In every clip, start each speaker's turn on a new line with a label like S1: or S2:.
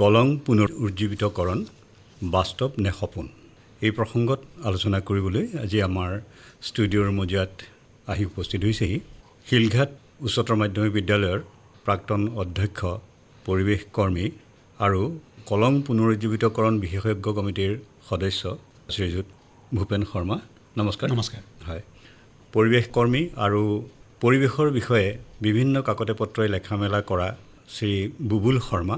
S1: কলং পুনৰ উজ্জীৱিতকৰণ বাস্তৱ নে সপোন এই প্ৰসংগত আলোচনা কৰিবলৈ আজি আমাৰ ষ্টুডিঅ'ৰ মজিয়াত আহি উপস্থিত হৈছেহি শিলঘাট উচ্চতৰ মাধ্যমিক বিদ্যালয়ৰ প্ৰাক্তন অধ্যক্ষ পৰিৱেশ কৰ্মী আৰু কলং পুনৰুজ্জীৱিতকৰণ বিশেষজ্ঞ কমিটিৰ সদস্য শ্ৰীযুত ভূপেন শৰ্মা। নমস্কাৰ।
S2: নমস্কাৰ।
S1: হয়, পৰিৱেশ কৰ্মী আৰু পৰিৱেশৰ বিষয়ে বিভিন্ন কাকতে পত্ৰই লেখা মেলা কৰা শ্ৰী বুবুল শৰ্মা,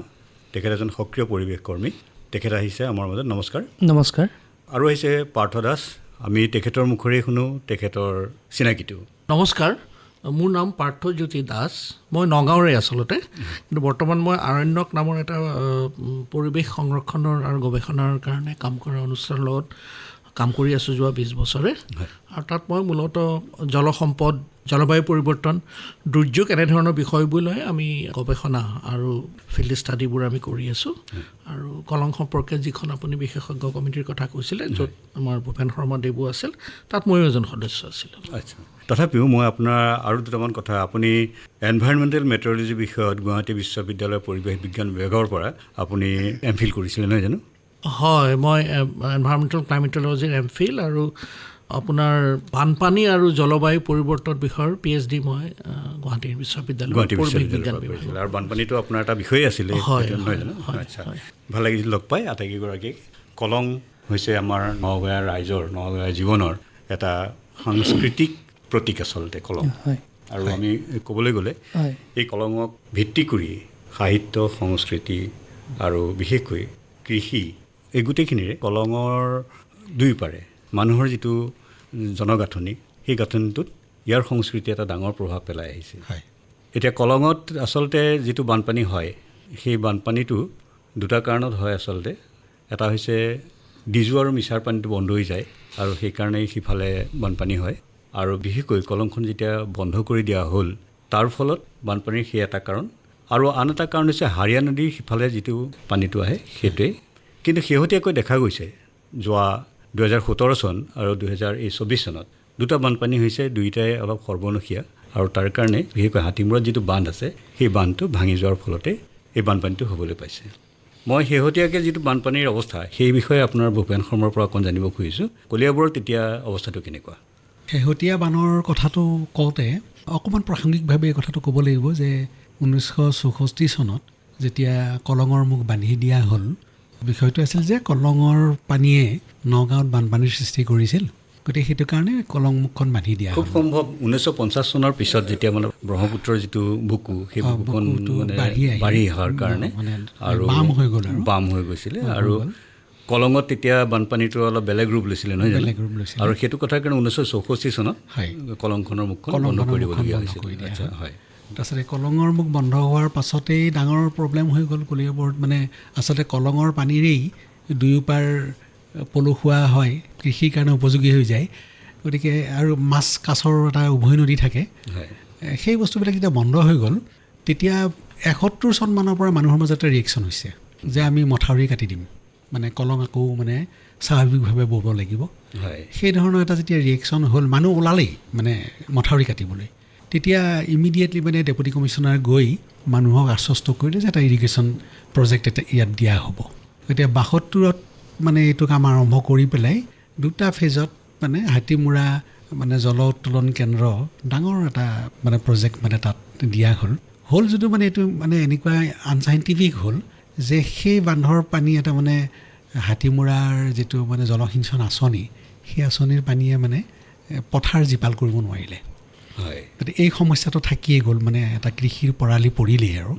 S1: তেখেত এজন সক্ৰিয় পৰিৱেশ কৰ্মী, তেখেত আহিছে আমাৰ মাজত। নমস্কাৰ।
S3: নমস্কাৰ।
S1: আৰু আহিছে পাৰ্থ দাস, আমি তেখেতৰ মুখৰেই শুনো তেখেতৰ চিনাকিটো।
S3: নমস্কাৰ, মোৰ নাম পাৰ্থজ্যোতি দাস, মই নগাঁৱৰে আচলতে, কিন্তু বৰ্তমান মই আৰণ্যক নামৰ এটা পৰিৱেশ সংৰক্ষণৰ আৰু গৱেষণাৰ কাৰণে কাম কৰা অনুষ্ঠানৰ লগত কাম কৰি আছোঁ যোৱা 20 বছৰে। আৰু তাত মই মূলতঃ জলসম্পদ, জলবায়ু পৰিৱৰ্তন, দুৰ্যোগ এনেধৰণৰ বিষয়বোৰ লৈ আমি গৱেষণা আৰু ফিল্ড ষ্টাডিবোৰ আমি কৰি আছোঁ। আৰু কলং সম্পৰ্কে যিখন আপুনি বিশেষজ্ঞ কমিটিৰ কথা কৈছিলে, য'ত আমাৰ ভূপেন শৰ্মা দেৱো আছিল, তাত ময়ো এজন সদস্য আছিলোঁ।
S1: আচ্ছা, তথাপিও মই আপোনাৰ আৰু দুটামান কথা, আপুনি এনভাইৰনমেণ্টেল মেট্ৰলজি বিষয়ত গুৱাহাটী বিশ্ববিদ্যালয়ৰ পৰিৱেশ বিজ্ঞান বিভাগৰ পৰা আপুনি এমফিল কৰিছিলে নহয় জানো?
S3: হয়, মই এনভাইৰনমেণ্টেল ক্লাইমেটলজিৰ এমফিল আৰু আপোনাৰ বানপানী আৰু জলবায়ু পৰিৱৰ্তন বিষয়ৰ PhD মই গুৱাহাটী বিশ্ববিদ্যালয়ৰ পৰিৱেশ বিজ্ঞান বিভাগত।
S1: আৰু বানপানীটো আপোনাৰ এটা বিষয়ে আছিলে নহয় জানো? আচ্ছা, ভাল লাগিছিল লগ পাই আটাইকেইগৰাকীক। কলং হৈছে আমাৰ নগাঁৱৰ ৰাইজৰ, নগাঁৱৰ জীৱনৰ এটা সাংস্কৃতিক প্ৰতীক আচলতে কলং। আৰু আমি ক'বলৈ গ'লে এই কলঙক ভিত্তি কৰি সাহিত্য, সংস্কৃতি আৰু বিশেষকৈ কৃষি, এই গোটেইখিনিৰে কলঙৰ দুয়োপাৰে মানুহৰ যিটো জনগাঁথনি, সেই গাঁথনিটোত ইয়াৰ সংস্কৃতি এটা ডাঙৰ প্ৰভাৱ পেলাই আহিছে। এতিয়া কলঙত আচলতে যিটো বানপানী হয়, সেই বানপানীটো দুটা কাৰণত হয় আচলতে। এটা হৈছে ডিজু আৰু মিছাৰ পানীটো বন্ধ হৈ যায় আৰু সেইকাৰণেই সিফালে বানপানী হয়। আৰু বিশেষকৈ কলংখন যেতিয়া বন্ধ কৰি দিয়া হ'ল, তাৰ ফলত বানপানীৰ সেই এটা কাৰণ। আৰু আন এটা কাৰণ হৈছে হাৰিয়া নদীৰ সিফালে যিটো পানীটো আহে সেইটোৱেই। কিন্তু শেহতীয়াকৈ দেখা গৈছে যোৱা 2017 চন আৰু 2024 চনত দুটা বানপানী হৈছে, দুয়োটাই অলপ সৰ্বনশীয়া। আৰু তাৰ কাৰণে বিশেষকৈ হাতীমূৰত যিটো বান্ধ আছে, সেই বান্ধটো ভাঙি যোৱাৰ ফলতে এই বানপানীটো হ'বলৈ পাইছে। মই শেহতীয়াকৈ যিটো বানপানীৰ অৱস্থা, সেই বিষয়ে আপোনাৰ ভূপেন শৰ্মাৰ পৰা অকণ জানিব খুজিছোঁ। কলিয়াবৰৰ তেতিয়া অৱস্থাটো কেনেকুৱা?
S2: শেহতীয়া বানৰ কথাটো কওঁতে অকণমান প্ৰাসংগিকভাৱে এই কথাটো ক'ব লাগিব যে 1964 চনত যেতিয়া কলঙৰ মুখ বান্ধি দিয়া হ'ল, বিষয়টো আছিল যে কলঙৰ পানীয়ে নগাঁৱত বানপানীৰ সৃষ্টি কৰিছিল, গতিকে সেইটো কাৰণে কলং মুখখন বান্ধি দিয়া হ'ল।
S1: খুব সম্ভৱ 1950 চনৰ পিছত যেতিয়া মানে ব্ৰহ্মপুত্ৰৰ যিটো বুকু, সেই বুকুখন মানে বাঢ়ি অহাৰ কাৰণে আৰু বাম হৈ গৈছিলে। আৰু কলঙত তেতিয়া বানপানীটো অলপ বেলেগ ৰূপ লৈছিলে নহয় জানো? আৰু সেইটো কথাৰ কাৰণে 1964 চনত কলংখনৰ মুখখন বন্ধ কৰি দিবলগীয়া হৈছিল। হয়,
S2: তাৰপিছতে কলঙৰ মুখ বন্ধ হোৱাৰ পাছতেই ডাঙৰ প্ৰব্লেম হৈ গ'ল কলিয়াবৰত। মানে আচলতে কলঙৰ পানীৰেই দুয়োপাৰ পলসুৱা হয়, কৃষিৰ কাৰণে উপযোগী হৈ যায়। গতিকে আৰু মাছ কাছৰ এটা উভয় নদী থাকে। সেই বস্তুবিলাক যেতিয়া বন্ধ হৈ গ'ল, তেতিয়া 71 চনমানৰ পৰা মানুহৰ মাজত এটা ৰিয়েকশ্যন হৈছে যে আমি মথাউৰি কাটি দিম, মানে কলং আকৌ মানে স্বাভাৱিকভাৱে ব'ব লাগিব। সেই ধৰণৰ এটা যেতিয়া ৰিয়েকশ্যন হ'ল, মানুহ ওলালেই মানে মথাউৰি কাটিবলৈ, তেতিয়া ইমিডিয়েটলি মানে ডেপুটি কমিশ্যনাৰ গৈ মানুহক আশ্বস্ত কৰিলে যে এটা ইৰিগেশ্যন প্ৰজেক্ট এটা ইয়াত দিয়া হ'ব। গতিকে 72ত মানে এইটো কাম আৰম্ভ কৰি পেলাই দুটা ফেজত মানে হাতীমূৰা মানে জল উত্তোলন কেন্দ্ৰ ডাঙৰ এটা মানে প্ৰজেক্ট মানে তাত দিয়া হ'ল যদিও মানে এইটো মানে এনেকুৱা আনচাইণ্টিফিক হ'ল যে সেই বান্ধৰ পানী এটা মানে হাতীমূৰাৰ যিটো মানে জলসিঞ্চন আঁচনি, সেই আঁচনিৰ পানীয়ে মানে পথাৰ জীপাল কৰিব নোৱাৰিলে। গতিকে এই সমস্যাটো থাকিয়ে গ'ল, মানে এটা কৃষিৰ পৰালি পৰিলেই আৰু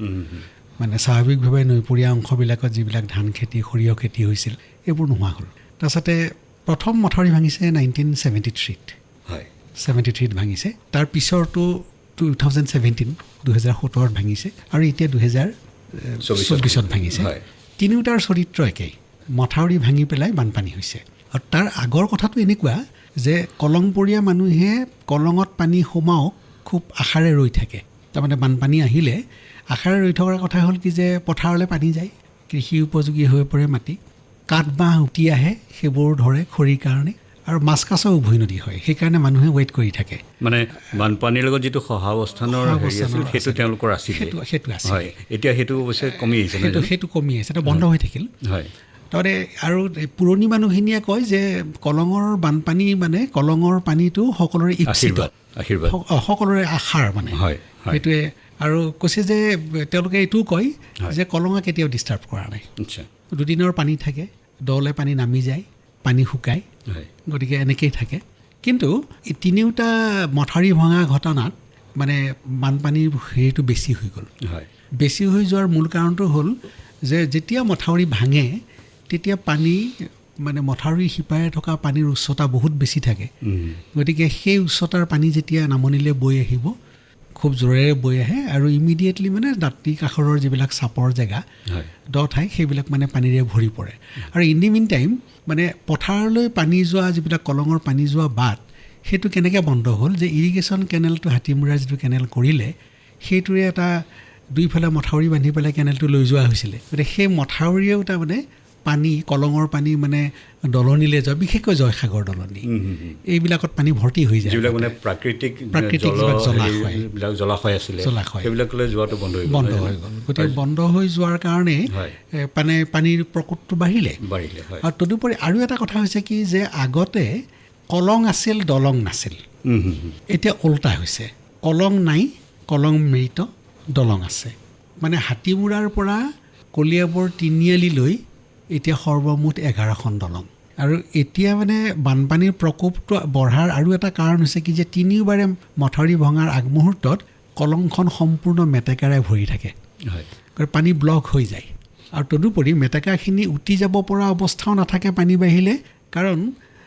S2: মানে স্বাভাৱিকভাৱে নৈপৰীয়া অংশবিলাকত যিবিলাক ধান খেতি, সৰিয়হ খেতি হৈছিল, এইবোৰ নোহোৱা হ'ল। তাৰপিছতে প্ৰথম মথাউৰি ভাঙিছে 1973ত। 73ত ভাঙিছে। তাৰ পিছৰটো 2017 ভাঙিছে আৰু এতিয়া 2024ত ভাঙিছে। তিনিওটাৰ চৰিত্ৰ একেই, মথাউৰি ভাঙি পেলাই বানপানী হৈছে। আৰু তাৰ আগৰ কথাটো এনেকুৱা যে কলংপৰীয়া মানুহে কলঙত পানী সোমাওক খুব আশাৰে ৰৈ থাকে। তাৰমানে বানপানী আহিলে আশাৰে ৰৈ থকাৰ কথা হ'ল কি যে পথাৰলৈ পানী যায়, কৃষি উপযোগী হৈ পৰে মাটি, কাঠ বাঁহ উটি আহে, সেইবোৰ ধৰে খৰিৰ কাৰণে, আৰু মাছ কাছৰ উভৈ নদী হয়, সেইকাৰণে মানুহে ৱেইট কৰি থাকে।
S1: মানে বানপানীৰ লগত যিটো সহাৱস্থানৰ হেৰি আছিল সেইটো তেওঁলোকৰ আছিল,
S2: সেইটো আছিল।
S1: হয়, এতিয়া সেইটো অৱশ্যে কমি আহিছে,
S2: সেইটো কমি আহিছে, সেইটো বন্ধ হৈ থাকিল।
S1: হয়,
S2: তাৰমানে আৰু পুৰণি মানুহখিনিয়ে কয় যে কলঙৰ বানপানী মানে কলঙৰ পানীটো সকলোৰে ইচ্ছিত, সকলোৰে আশাৰ মানে, সেইটোৱে। আৰু কৈছে যে তেওঁলোকে এইটোও কয় যে কলঙা কেতিয়াও ডিষ্টাৰ্ব কৰা নাই। দুদিনৰ পানী থাকে, দলে পানী নামি যায়, পানী শুকায়, গতিকে এনেকেই থাকে। কিন্তু তিনিওটা মথাউৰি ভঙা ঘটনাত মানে বানপানীৰ হেৰিটো বেছি হৈ গ'ল। বেছি হৈ যোৱাৰ মূল কাৰণটো হ'ল যে যেতিয়া মথাউৰি ভাঙে তেতিয়া পানী মানে মথাউৰিৰ সিপাৰে থকা পানীৰ উচ্চতা বহুত বেছি থাকে। গতিকে সেই উচ্চতাৰ পানী যেতিয়া নামনিলৈ বৈ আহিব, খুব জোৰেৰে বৈ আহে আৰু ইমিডিয়েটলি মানে দাঁতি কাষৰৰ যিবিলাক চাপৰ জেগা, দ ঠাই, সেইবিলাক মানে পানীৰে ভৰি পৰে। আৰু ইন দি মিন টাইম মানে পথাৰলৈ পানী যোৱা যিবিলাক কলঙৰ পানী যোৱা বাট, সেইটো কেনেকৈ বন্ধ হ'ল যে ইৰিগেশ্যন কেনেলটো হাতীমূৰাৰ যিটো কেনেল কৰিলে, সেইটোৰে এটা দুইফালে মথাউৰি বান্ধি পেলাই কেনেলটো লৈ যোৱা হৈছিলে। গতিকে সেই মথাউৰিয়েও তাৰমানে পানী, কলঙৰ পানী মানে দলনিলৈ যোৱা, বিশেষকৈ জয়সাগৰ দলনি, এইবিলাকত পানী ভৰ্তি হৈ যায়।
S1: যিবিলাক মানে প্ৰাকৃতিক জলাশয় আছিলে, সেইবিলাকলৈ যোৱাটো বন্ধ হৈ গ'ল।
S2: গতিকে বন্ধ হৈ যোৱাৰ কাৰণে মানে পানীৰ প্ৰকোপটো বাঢ়িলে। আৰু তদুপৰি আৰু এটা কথা হৈছে কি যে আগতে কলং আছিল, দলং নাছিল। এতিয়া ওলোটা হৈছে, কলং নাই, কলং মৃত, দলং আছে। মানে হাতীমূৰাৰ পৰা কলিয়াবৰ তিনিআলিলৈ এতিয়া সৰ্বমুঠ 11খন দলং। আৰু এতিয়া মানে বানপানীৰ প্ৰকোপটো বঢ়াৰ আৰু এটা কাৰণ হৈছে কি যে তিনিওবাৰে মথাউৰি ভঙাৰ আগমুহূৰ্তত কলংখন সম্পূৰ্ণ মেটেকাৰে ভৰি থাকে, পানী ব্লক হৈ যায়। আৰু তদুপৰি মেটেকাখিনি উটি যাব পৰা অৱস্থাও নাথাকে পানী বাঢ়িলে, কাৰণ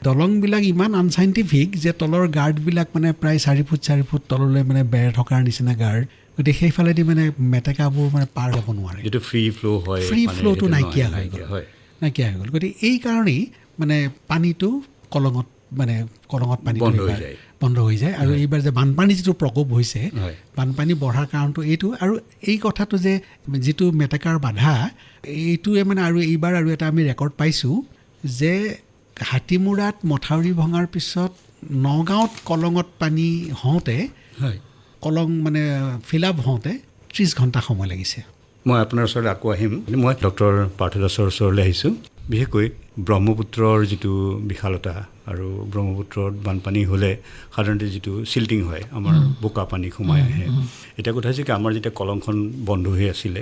S2: দলংবিলাক ইমান আনচাইণ্টিফিক যে তলৰ গাৰ্ডবিলাক মানে প্ৰায় 4 ফুট তললৈ মানে বেৰ থকাৰ নিচিনা গাৰ্ড। গতিকে সেইফালেদি মানে মেটেকাবোৰ মানে পাৰ যাব নোৱাৰে, ফ্ৰী ফ্ল'টো নাইকিয়া হৈ গ'ল। গতিকে এই কাৰণেই মানে পানীটো কলঙত পানী বন্ধ হৈ যায়। আৰু এইবাৰ যে বানপানী যিটো প্ৰকোপ হৈছে, বানপানী বঢ়াৰ কাৰণটো এইটো। আৰু এই কথাটো যে যিটো মেটেকাৰ বাধা, এইটোৱে মানে আৰু এইবাৰ আৰু এটা আমি ৰেকৰ্ড পাইছোঁ যে হাতীমূৰাত মথাউৰি ভঙাৰ পিছত নগাঁৱত কলঙত পানী হওঁতে, কলং মানে ফিল আপ হওঁতে 30 ঘণ্টা সময় লাগিছে।
S1: মই আপোনাৰ ওচৰলৈ আকৌ আহিম। মই ডক্টৰ পাৰ্থ দাসৰ ওচৰলৈ আহিছোঁ। বিশেষকৈ ব্ৰহ্মপুত্ৰৰ যিটো বিশালতা আৰু ব্ৰহ্মপুত্ৰত বানপানী হ'লে সাধাৰণতে যিটো চিল্টিং হয়, আমাৰ বোকা পানী সোমাই আহে। এতিয়া কথা হৈছে কি, আমাৰ যেতিয়া কলংখন বন্ধ হৈ আছিলে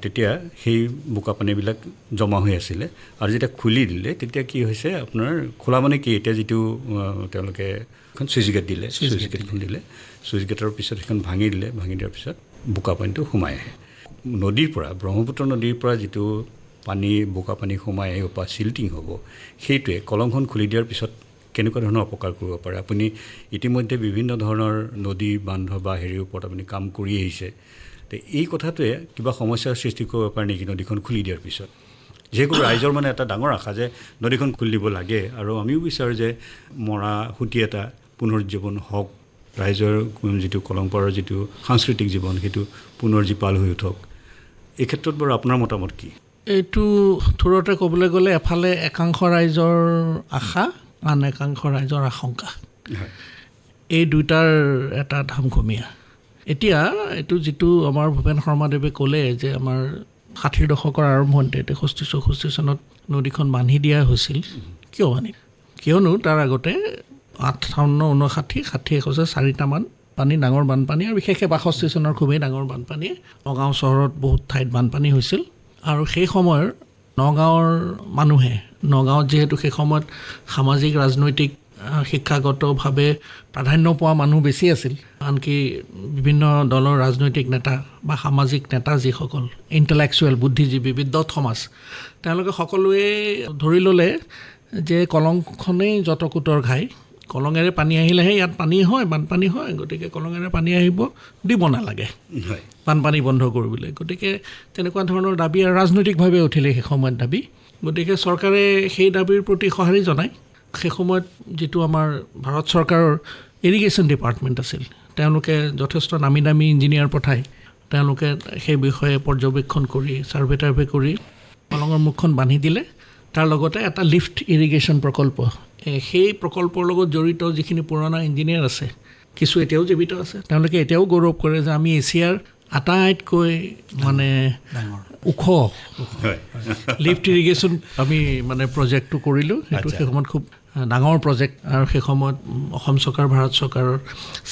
S1: তেতিয়া সেই বোকা পানীবিলাক জমা হৈ আছিলে, আৰু যেতিয়া খুলি দিলে তেতিয়া কি হৈছে, আপোনাৰ খোলা মানে কি, এতিয়া যিটো তেওঁলোকে এখন চুইচ গেট দিলে, চুইচ গেটৰ পিছত সেইখন ভাঙি দিয়াৰ পিছত বোকা পানীটো সোমাই আহে নদীৰ পৰা, ব্ৰহ্মপুত্ৰ নদীৰ পৰা যিটো পানী, বোকা পানী সোমাই আহিব বা চিল্টিং হ'ব, সেইটোৱে কলংখন খুলি দিয়াৰ পিছত কেনেকুৱা ধৰণৰ অপকাৰ কৰিব পাৰে। আপুনি ইতিমধ্যে বিভিন্ন ধৰণৰ নদী বান্ধ বা হেৰিৰ ওপৰত আপুনি কাম কৰি আহিছে, তো এই কথাটোৱে কিবা সমস্যাৰ সৃষ্টি কৰিব পাৰে নেকি নদীখন খুলি দিয়াৰ পিছত? যিহেতু ৰাইজৰ মানে এটা ডাঙৰ আশা যে নদীখন খুলি দিব লাগে, আৰু আমিও বিচাৰোঁ যে মৰা সুঁতি এটা পুনৰুজ্জীৱন হওক, ৰাইজৰ যিটো কলংপাৰৰ যিটো সাংস্কৃতিক জীৱন সেইটো পুনৰ জীপাল হৈ উঠক। এই ক্ষেত্ৰত বাৰু আপোনাৰ মতামত কি?
S3: এইটো থোৰতে ক'বলৈ গ'লে এফালে একাংশ ৰাইজৰ আশা, আন একাংশ ৰাইজৰ আশংকা, এই দুটাৰ এটা ধামখুমীয়া। এতিয়া এইটো যিটো আমাৰ ভূপেন শৰ্মাদেৱে ক'লে যে আমাৰ 60ৰ দশকৰ আৰম্ভণিতে 63-64 চনত নদীখন বান্ধি দিয়া হৈছিল। কিয় বান্ধিল? কিয়নো তাৰ আগতে 58, 59, 60, 4টামান পানী, ডাঙৰ বানপানী, আৰু বিশেষকৈ 62 চনৰ খুবেই ডাঙৰ বানপানীয়ে নগাঁও চহৰত বহুত ঠাইত বানপানী হৈছিল। আৰু সেই সময়ৰ নগাঁৱৰ মানুহে, নগাঁৱত যিহেতু সেই সময়ত সামাজিক ৰাজনৈতিক শিক্ষাগতভাৱে প্ৰাধান্য পোৱা মানুহ বেছি আছিল, আনকি বিভিন্ন দলৰ ৰাজনৈতিক নেতা বা সামাজিক নেতা যিসকল ইণ্টেলেকচুৱেল, বুদ্ধিজীৱী, বিদ্বৎ সমাজ, তেওঁলোকে সকলোৱে ধৰি ল'লে যে কলংখনেই যতকোটৰ ঘাই, কলঙেৰে পানী আহিলেহে ইয়াত পানী হয়, বানপানী হয়, গতিকে কলঙেৰে পানী আহিব দিব নালাগে বানপানী বন্ধ কৰিবলৈ। গতিকে তেনেকুৱা ধৰণৰ দাবী আৰু ৰাজনৈতিকভাৱে উঠিলে সেই সময়ত দাবী। গতিকে চৰকাৰে সেই দাবীৰ প্ৰতি সঁহাৰি জনায়। সেই সময়ত যিটো আমাৰ ভাৰত চৰকাৰৰ ইৰিগেশ্যন ডিপাৰ্টমেণ্ট আছিল, তেওঁলোকে যথেষ্ট নামী দামী ইঞ্জিনিয়াৰ পঠায়, তেওঁলোকে সেই বিষয়ে পৰ্যবেক্ষণ কৰি ছাৰ্ভে কৰি কলঙৰ মুখখন বান্ধি দিলে, তাৰ লগতে এটা লিফ্ট ইৰিগেশ্যন প্ৰকল্প, সেই প্ৰকল্পৰ লগত জড়িত যিখিনি পুৰণা ইঞ্জিনিয়াৰ আছে, কিছু এতিয়াও জীৱিত আছে, তেওঁলোকে এতিয়াও গৌৰৱ কৰে যে আমি এছিয়াৰ আটাইতকৈ মানে ওখ লিফ্ট ইৰিগেশ্যন আমি মানে প্ৰজেক্টটো কৰিলোঁ। সেইটো সেই সময়ত খুব ডাঙৰ প্ৰজেক্ট, আৰু সেই সময়ত অসম চৰকাৰ ভাৰত চৰকাৰৰ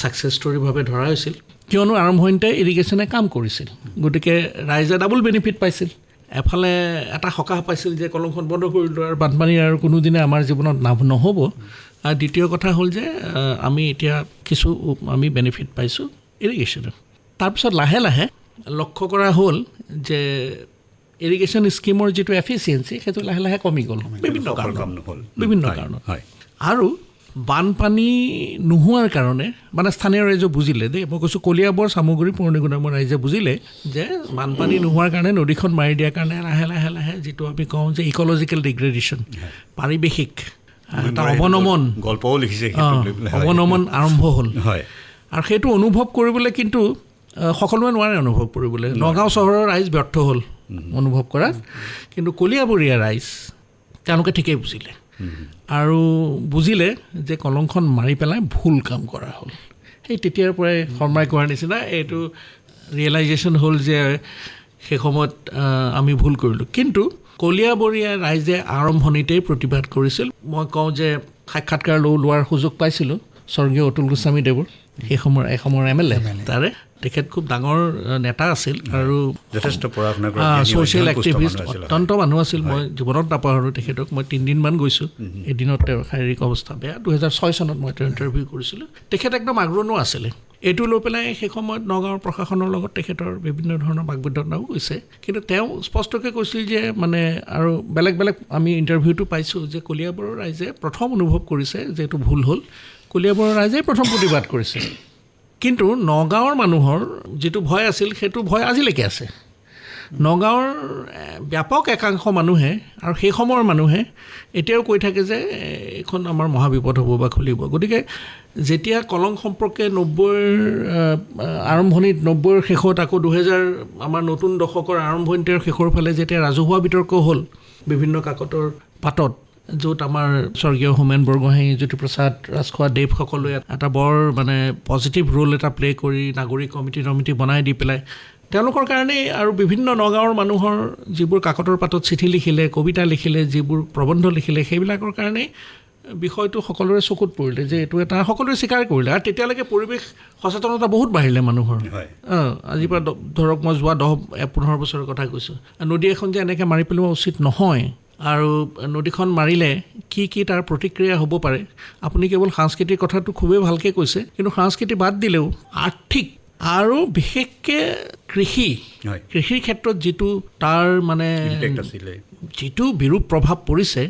S3: ছাকচেছ ষ্টৰীভাৱে ধৰা হৈছিল, কিয়নো আৰম্ভণিতে ইৰিগেশ্যনে কাম কৰিছিল। গতিকে ৰাইজে ডাবল বেনিফিট পাইছিল। এফালে এটা সকাহ পাইছিল যে কলংখন বন্ধ কৰিলোঁ আৰু বানপানীৰ আৰু কোনোদিনে আমাৰ জীৱনত নহ'ব, আৰু দ্বিতীয় কথা হ'ল যে আমি এতিয়া কিছু আমি বেনিফিট পাইছোঁ ইৰিগেশ্যনত। তাৰপিছত লাহে লাহে লক্ষ্য কৰা হ'ল যে ইৰিগেশ্যন স্কিমৰ যিটো এফিচিয়েঞ্চি সেইটো লাহে লাহে কমি গ'ল বিভিন্ন কাৰণত। আৰু বানপানী নোহোৱাৰ কাৰণে মানে স্থানীয় ৰাইজে বুজিলে দেই, মই কৈছোঁ কলিয়াবৰ চামগুৰি পুৰণিগুদামৰ ৰাইজে বুজিলে যে বানপানী নোহোৱাৰ কাৰণে নদীখন মাৰি দিয়াৰ কাৰণে লাহে লাহে লাহে যিটো আমি কওঁ যে ইক'লজিকেল ডিগ্ৰেডেশ্যন, পাৰিৱেশিক এটা অৱনমন আৰম্ভ হ'ল। আৰু সেইটো অনুভৱ কৰিবলৈ কিন্তু সকলোৱে নোৱাৰে অনুভৱ কৰিবলৈ। নগাঁও চহৰৰ ৰাইজ ব্যৰ্থ হ'ল অনুভৱ কৰাত, কিন্তু কলিয়াবৰীয়া ৰাইজ তেওঁলোকে ঠিকেই বুজিলে, আৰু বুজিলে যে কলংখন মাৰি পেলাই ভুল কাম কৰা হ'ল। সেই তেতিয়াৰ পৰাই শৰ্মাই কোৱাৰ নিচিনা এইটো ৰিয়েলাইজেশ্যন হ'ল যে সেই সময়ত আমি ভুল কৰিলোঁ। কিন্তু কলিয়াবৰীয়া ৰাইজে আৰম্ভণিতেই প্ৰতিবাদ কৰিছিল। মই কওঁ যে সাক্ষাৎকাৰ লোৱাৰ সুযোগ পাইছিলোঁ স্বৰ্গীয় অতুল গোস্বামীদেৱৰ, সেই সময়ৰ এসময়ৰ MLA তাৰে। তেখেত খুব ডাঙৰ নেতা আছিল আৰু যথেষ্ট ছ'চিয়েল এক্টিভিষ্ট, অত্যন্ত মানুহ আছিল। মই জীৱনত নাপাহৰোঁ তেখেতক। মই 3 দিনমান গৈছোঁ, এদিনত তেওঁৰ শাৰীৰিক অৱস্থা বেয়া। 2006 চনত মই তেওঁ ইণ্টাৰভিউ কৰিছিলোঁ। তেখেত একদম আগ্ৰহী আছিলে। এইটো লৈ পেলাই সেই সময়ত নগাঁৱৰ প্ৰশাসনৰ লগত তেখেতৰ বিভিন্ন ধৰণৰ বাকবিতণ্ডাও হৈছে, কিন্তু তেওঁ স্পষ্টকৈ কৈছিল যে মানে আৰু বেলেগ বেলেগ আমি ইণ্টাৰভিউটো পাইছোঁ যে কলিয়াবৰৰ ৰাইজে প্ৰথম অনুভৱ কৰিছে যে এইটো ভুল হ'ল, কলিয়াবৰৰ ৰাইজে প্ৰথম প্ৰতিবাদ কৰিছে। কিন্তু নগাঁৱৰ মানুহৰ যিটো ভয় আছিল সেইটো ভয় আজিলৈকে আছে। নগাঁৱৰ ব্যাপক একাংশ মানুহে আৰু সেই সময়ৰ মানুহে এতিয়াও কৈ থাকে যে এইখন আমাৰ মহাবিপদ হ'ব বা খুলিব। গতিকে যেতিয়া কলং সম্পৰ্কে 90ৰ আৰম্ভণিত, 90ৰ শেষত, আকৌ 2000 আমাৰ নতুন দশকৰ আৰম্ভণিৰ শেষৰ ফালে যেতিয়া ৰাজহুৱা বিতৰ্ক হ'ল বিভিন্ন কাকতৰ পাতত, য'ত আমাৰ স্বৰ্গীয় হোমেন বৰগোহাঁই, জ্যোতিপ্ৰসাদ ৰাজখোৱা দেৱ সকলোৱে এটা বৰ মানে পজিটিভ ৰোল এটা প্লে কৰি নাগৰিক কমিটি বনাই দি পেলাই তেওঁলোকৰ কাৰণেই আৰু বিভিন্ন নগাঁৱৰ মানুহৰ যিবোৰ কাকতৰ পাতত চিঠি লিখিলে, কবিতা লিখিলে, যিবোৰ প্ৰবন্ধ লিখিলে, সেইবিলাকৰ কাৰণেই বিষয়টো সকলোৰে চকুত পৰিলে যে এইটো এটা সকলোৱে স্বীকাৰ কৰিলে। আৰু তেতিয়ালৈকে পৰিৱেশ সচেতনতা বহুত বাঢ়িলে মানুহৰ। আজিৰ পৰা ধৰক মই যোৱা 10-15 বছৰৰ কথা কৈছোঁ। নদী এখন যে এনেকৈ মাৰি পেলোৱা উচিত নহয়, আৰু নদীখন মাৰিলে কি কি তাৰ প্ৰতিক্ৰিয়া হ'ব পাৰে। আপুনি কেৱল সাংস্কৃতিক কথাটো খুবেই ভালকৈ কৈছে, কিন্তু সাংস্কৃতিক বাদ দিলেও আৰ্থিক আৰু বিশেষকৈ কৃষিৰ ক্ষেত্ৰত যিটো তাৰ মানে যিটো বিৰূপ প্ৰভাৱ পৰিছে,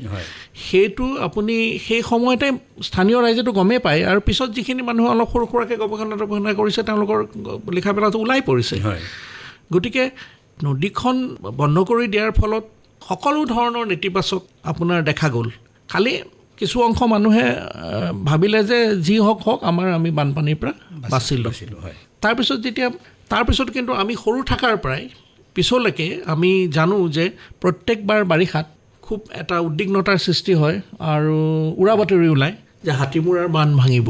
S3: সেইটো আপুনি সেই সময়তে স্থানীয় ৰাইজেতো গমেই পায়। আৰু পিছত যিখিনি মানুহে অলপ সৰু সুৰাকৈ গৱেষণা কৰিছে তেওঁলোকৰ লিখা মেলাটো ওলাই পৰিছে। গতিকে নদীখন বন্ধ কৰি দিয়াৰ ফলত সকলো ধৰণৰ নেতিবাচক আপোনাৰ দেখা গ'ল। খালি কিছু অংশ মানুহে ভাবিলে যে যি হওক আমি বানপানীৰ পৰা বাচিলোঁ। তাৰপিছত কিন্তু আমি সৰু থকাৰ পৰাই পিছলৈকে আমি জানো যে প্ৰত্যেকবাৰ বাৰিষাত খুব এটা উদ্বিগ্নতাৰ সৃষ্টি হয় আৰু উৰা বাতৰি ওলায় যে হাতীমূৰাৰ বান্ধ ভাঙিব।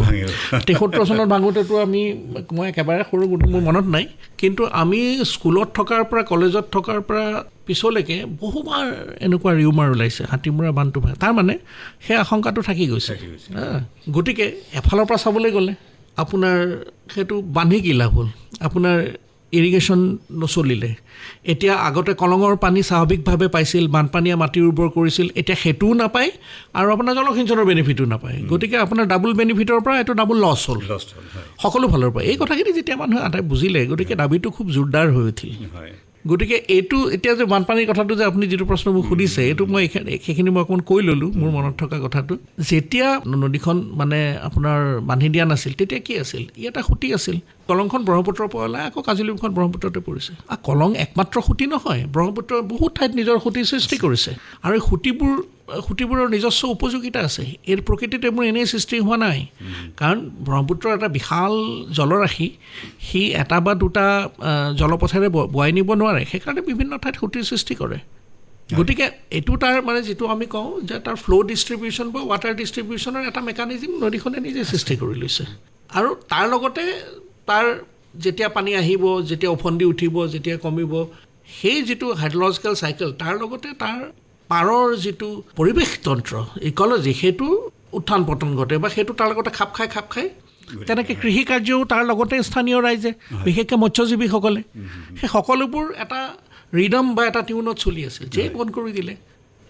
S3: 73 চনত ভাঙোতেতো মই একেবাৰে সৰু, মোৰ মনত নাই, কিন্তু আমি স্কুলত থকাৰ পৰা, কলেজত থকাৰ পৰা পিছলৈকে বহুবাৰ এনেকুৱা ৰিউমাৰ ওলাইছে হাতীমূৰা বান্ধটো ভাঙে। তাৰমানে সেই আশংকাটো থাকি গৈছে। গতিকে এফালৰ পৰা চাবলৈ গ'লে আপোনাৰ সেইটো বান্ধি কি লাভ হ'ল, আপোনাৰ ইৰিগেশ্যন নচলিলে। এতিয়া আগতে কলঙৰ পানী স্বাভাৱিকভাৱে পাইছিল, বানপানীয়ে মাটি উৰ্বৰ কৰিছিল, এতিয়া সেইটোও নাপায় আৰু আপোনাৰ জলসিঞ্চনৰ বেনিফিটো নাপায়। গতিকে আপোনাৰ ডাবল বেনিফিটৰ পৰা এইটো ডাবল লছ হ'ল সকলো ফালৰ পৰা। এই কথাখিনি যেতিয়া মানুহে আটাই বুজিলে, গতিকে দাবীটো খুব জোৰদাৰ হৈ উঠিল। গতিকে এইটো এতিয়া যে বানপানীৰ কথাটো যে আপুনি যিটো প্ৰশ্ন মোক সুধিছে, এইটো মই সেইখিনি মই অকণমান কৈ ল'লোঁ মোৰ মনত থকা কথাটো। যেতিয়া নদীখন মানে আপোনাৰ বান্ধি দিয়া নাছিল তেতিয়া কি আছিল, ই এটা খুঁটি আছিল। কলংখন ব্ৰহ্মপুত্ৰৰ পৰা ওলাই আকৌ কাজিলিংখন ব্ৰহ্মপুত্ৰতে পৰিছে। কলং একমাত্ৰ খুঁটি নহয়, ব্ৰহ্মপুত্ৰৰ বহুত ঠাইত নিজৰ খুঁটি সৃষ্টি কৰিছে। আৰু এই খুঁটিবোৰৰ নিজস্ব উপযোগিতা আছে। এই প্ৰকৃতিত এইবোৰ এনেই সৃষ্টি হোৱা নাই, কাৰণ ব্ৰহ্মপুত্ৰৰ এটা বিশাল জলৰাশি সি এটা বা দুটা জলপথেৰে বোৱাই নিব নোৱাৰে, সেইকাৰণে বিভিন্ন ঠাইত খুঁটিৰ সৃষ্টি কৰে। গতিকে এইটো তাৰ মানে যিটো আমি কওঁ যে তাৰ ফ্ল' ডিষ্ট্ৰিবিউশ্যন বা ৱাটাৰ ডিষ্ট্ৰিবিউশ্যনৰ এটা মেকানিজিম নদীখনে নিজে সৃষ্টি কৰি লৈছে আৰু তাৰ লগতে তাৰ যেতিয়া পানী আহিব, যেতিয়া উফন্দি উঠিব, যেতিয়া কমিব, সেই যিটো হাইড্ৰলজিকেল চাইকেল তাৰ লগতে তাৰ পাৰৰ যিটো পৰিৱেশ তন্ত্ৰ ইক'লজি সেইটো উত্থান পতন ঘটে বা সেইটো তাৰ লগতে খাপ খাই তেনেকৈ কৃষি কাৰ্যও তাৰ লগতে স্থানীয় ৰাইজে বিশেষকৈ মৎস্যজীৱীসকলে সেই সকলোবোৰ এটা ৰিডম বা এটা টিউনত চলি আছিল যে বন্ধ কৰি দিলে।